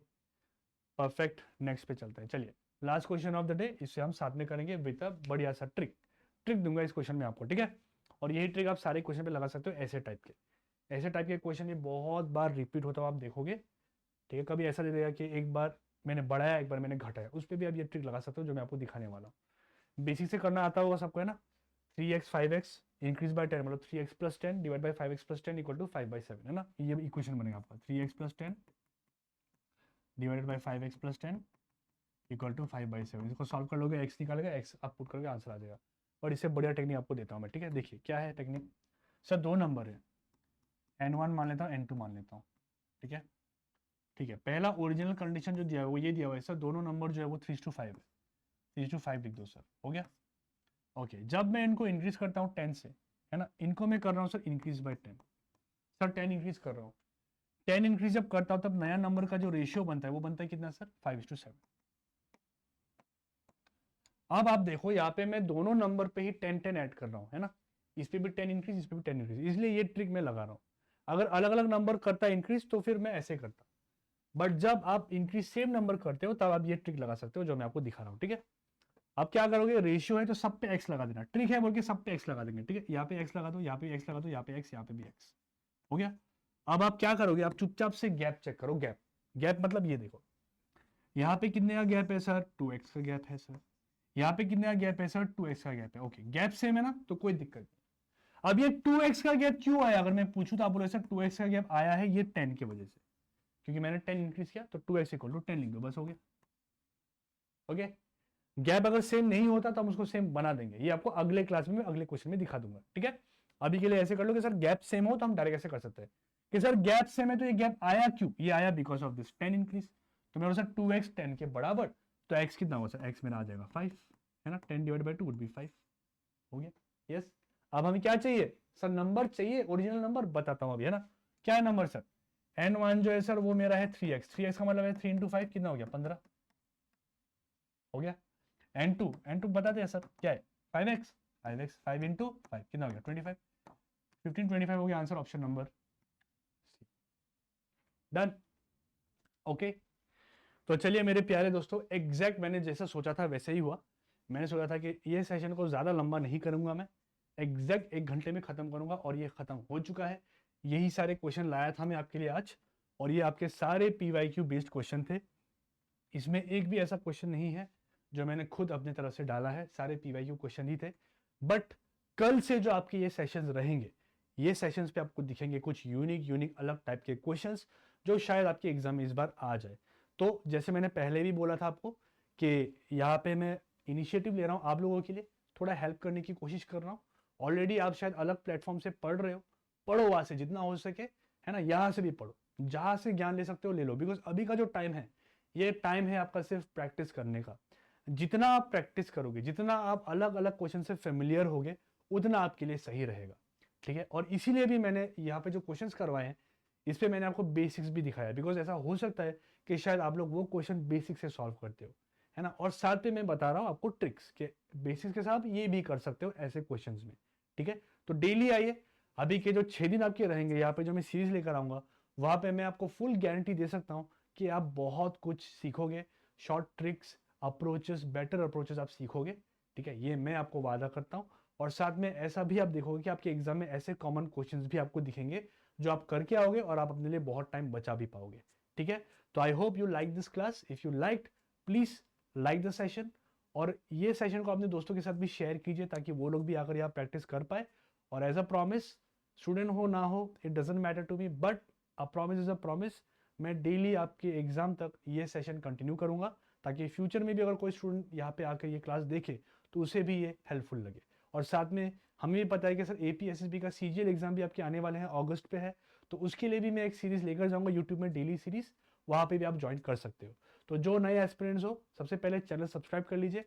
A: perfect. Next पे चलते हैं। चलिए, last question of the day, इससे हम साथ में करेंगे विद अ बढ़िया सा ट्रिक। ट्रिक दूंगा इस क्वेश्चन में आपको, ठीक है? और यही ट्रिक आप सारे क्वेश्चन पे लगा सकते हो। ऐसे टाइप के क्वेश्चन ये बहुत बार रिपीट होता हुआ आप देखोगे। ठीक है, कभी ऐसा दे देगा कि एक बार मैंने बढ़ाया, एक बार मैंने घटाया, उस पर भी आप ये ट्रिक लगा सकते हो जो मैं आपको दिखाने वाला हूँ। बेसिक से करना आता होगा सबको, है ना? 3x 5x इंक्रीज बाय 10, मतलब 3x + 10 डिवाइड बाय 5x + 10 = 5/7, है ना? ये इक्वेशन बनेगा आपका, 3x + 10 डिवाइडेड बाय 5x + 10 = 5/7। इसको सॉल्व कर लोगे, x निकालेगा, x आप पुट करके आंसर आ जाएगा। और इससे बढ़िया टेक्निक आपको देता हूँ मैं, ठीक है? देखिए क्या है टेक्निक। सर 2 नंबर है, n1 मान लेता हूँ, n2 मान लेता हूँ, ठीक है? ठीक है, पहला ओरिजिनल कंडीशन जो दिया है वो ये दिया हुआ है सर, दोनों नंबर जो है वो 3:5 है। 3:5 लिख दो सर, हो गया? ओके, जब मैं इनको इंक्रीज करता हूँ 10 से, है ना, इनको मैं कर रहा हूँ sir increase by 10। Sir 10 increase कर रहा हूँ, 10 इंक्रीज जब करता हूँ तब नया नंबर का जो रेशियो बनता है वो बनता है कितना सर? 5:7। अब आप देखो यहाँ पे मैं दोनों नंबर पे ही 10 ऐड कर रहा हूँ, है ना? इस पे भी 10 इंक्रीज, इस पे भी 10 इंक्रीज, इसलिए ये ट्रिक मैं लगा रहा हूँ। अगर अलग अलग नंबर करता इंक्रीज तो फिर मैं ऐसे करता, बट जब आप इंक्रीज सेम नंबर करते हो तब आप ये ट्रिक लगा सकते हो जो मैं आपको दिखा रहा हूँ, ठीक है? आप क्या करोगे, रेशियो है तो सब पे एक्स लगा देना, ट्रिक है बोल के सब पे एक्स लगा देंगे, ठीक है? यहाँ पे एक्स लगा दो, यहाँ पे एक्स लगा दो, यहाँ पे एक्स, यहाँ पे भी एक्स, हो गया? अब आप क्या करोगे, आप चुपचाप से गैप चेक करो। गैप, गैप मतलब ये देखो, यहाँ पे कितने का गैप है सर? 2x का गैप है सर। यहाँ पे कितने का गैप है सर? 2x का गैप है। ओके, गैप सेम है ना, तो कोई दिक्कत नहीं। अब ये 2x का गैप क्यों आया, अगर मैं पूछूं तो आप बोले सर 2x का गैप आया है ये 10 की वजह से, क्योंकि मैंने 10 इंक्रीज किया, तो 2x = 10 लिख दो, बस हो गया। ओके, गैप अगर सेम नहीं होता तो हम उसको सेम बना देंगे, ये आपको अगले क्लास में अगले क्वेश्चन में दिखा दूंगा, ठीक है? अभी के लिए ऐसे कर लो कि सर गैप सेम हो तो हम डायरेक्ट ऐसे कर सकते हैं कि सर गैप सेम है तो ये गैप आया क्यों? ये आया बिकॉज ऑफ दिस 10 इंक्रीज। तो मेरा सर 2x 10 के बराबर, तो x कितना होगा सर? x मेरा आ जाएगा 5, है ना? 10/2 वुड बी 5, हो गया? यस। अब हमें क्या चाहिए सर? नंबर चाहिए, ओरिजिनल नंबर बताता हूं अभी, है ना? क्या है नंबर सर? n1 जो है सर वो मेरा है 3x, 3x का मतलब है 3 × 5 कितना हो गया? 15, हो गया? n2 बताते हैं सर क्या है? 5x, 5x 5 × 5 कितना हो गया? 25, 15 25 हो गया answer, option number C. Done. Okay, तो चलिए मेरे प्यारे दोस्तों, एग्जैक्ट मैंने जैसा सोचा था वैसे ही हुआ। मैंने सोचा था कि ये सेशन को ज़्यादा लंबा नहीं करूंगा, मैं एग्जैक्ट 1 घंटे में ख़त्म करूंगा, और ये ख़त्म हो चुका है। यही सारे क्वेश्चन लाया था मैं आपके लिए आज, और ये आपके सारे PYQ बेस्ड क्वेश्चन थे। इसमें एक भी ऐसा क्वेश्चन नहीं है जो मैंने खुद अपने तरफ से डाला है, सारे PYQ क्वेश्चन ही थे। बट कल से जो आपके ये सेशंस रहेंगे, ये सेशंस पे आपको दिखेंगे कुछ यूनिक अलग टाइप के क्वेश्चंस जो शायद आपके एग्जाम में इस बार आ जाए। तो जैसे मैंने पहले भी बोला था आपको कि यहाँ पे मैं इनिशिएटिव ले रहा हूँ आप लोगों के लिए, थोड़ा हेल्प करने की कोशिश कर रहा हूँ। ऑलरेडी आप शायद अलग प्लेटफॉर्म से पढ़ रहे हो, पढ़ो वहाँ से जितना हो सके, है ना? यहाँ से भी पढ़ो, जहाँ से ज्ञान ले सकते हो ले लो, बिकॉज अभी का जो टाइम है ये टाइम है आपका सिर्फ प्रैक्टिस करने का। जितना आप प्रैक्टिस करोगे, जितना आप अलग अलग क्वेश्चन से फेमिलियर होगे, उतना आपके लिए सही रहेगा, ठीक है? और इसीलिए भी मैंने यहाँ पे जो क्वेश्चंस करवाए हैं इस पे मैंने आपको बेसिक्स भी दिखाया, बिकॉज ऐसा हो सकता है कि शायद आप लोग वो क्वेश्चन बेसिक से सॉल्व करते हो, है ना? और साथ में मैं बता रहा हूँ आपको ट्रिक्स के बेसिक्स के साथ ये भी कर सकते हो ऐसे क्वेश्चंस में, ठीक है? तो डेली आइए, अभी के जो 6 दिन आपके रहेंगे यहाँ पे जो मैं सीरीज लेकर आऊँगा, वहाँ पे मैं आपको फुल गारंटी दे सकता हूँ कि आप बहुत कुछ सीखोगे, short tricks, approaches, better approaches आप सीखोगे। ठीक है, ये मैं आपको वादा करता हूँ। और साथ में ऐसा भी आप देखोगे कि आपके एग्जाम में ऐसे कॉमन क्वेश्चंस भी आपको दिखेंगे जो आप करके आओगे और आप अपने लिए बहुत टाइम बचा भी पाओगे। ठीक है, तो I hope you like this class. If you liked, please like the session, और ये सेशन को अपने दोस्तों के साथ भी शेयर कीजिए ताकि वो लोग भी आकर यहाँ प्रैक्टिस कर पाए। और एज अ प्रॉमिस, स्टूडेंट हो ना हो, it doesn't matter to me, but a promise is a promise. मैं डेली आपके एग्जाम तक ये सेशन कंटिन्यू करूंगा ताकि फ्यूचर में भी अगर कोई स्टूडेंट यहाँ पे आकर ये क्लास देखे तो उसे भी ये हेल्पफुल लगे। और साथ में हमें भी पता है कि सर APSSB का CGL एग्जाम भी आपके आने वाले हैं, अगस्त पे है, तो उसके लिए भी मैं एक सीरीज लेकर जाऊंगा यूट्यूब में, डेली सीरीज, वहाँ पे भी आप ज्वाइन कर सकते हो। तो जो नए एस्पिरेंट्स हो, सबसे पहले चैनल सब्सक्राइब कर लीजिए,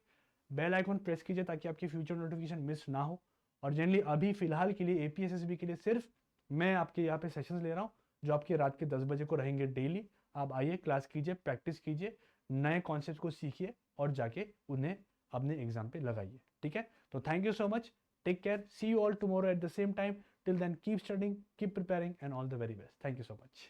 A: बेल आइकन प्रेस कीजिए ताकि आपकी फ्यूचर नोटिफिकेशन मिस ना हो। और जनरली अभी फिलहाल के लिए APSSB के लिए सिर्फ मैं आपके यहाँ पे सेशंस ले रहा हूँ जो आपके रात के 10 बजे को रहेंगे डेली। आप आइए, क्लास कीजिए, प्रैक्टिस कीजिए, नए कॉन्सेप्ट को सीखिए और जाके उन्हें अपने एग्जाम पे लगाइए। ठीक है, तो thank you so much, take care, see you all tomorrow at the same time. Till then keep studying, keep preparing and all the very best. Thank you so much.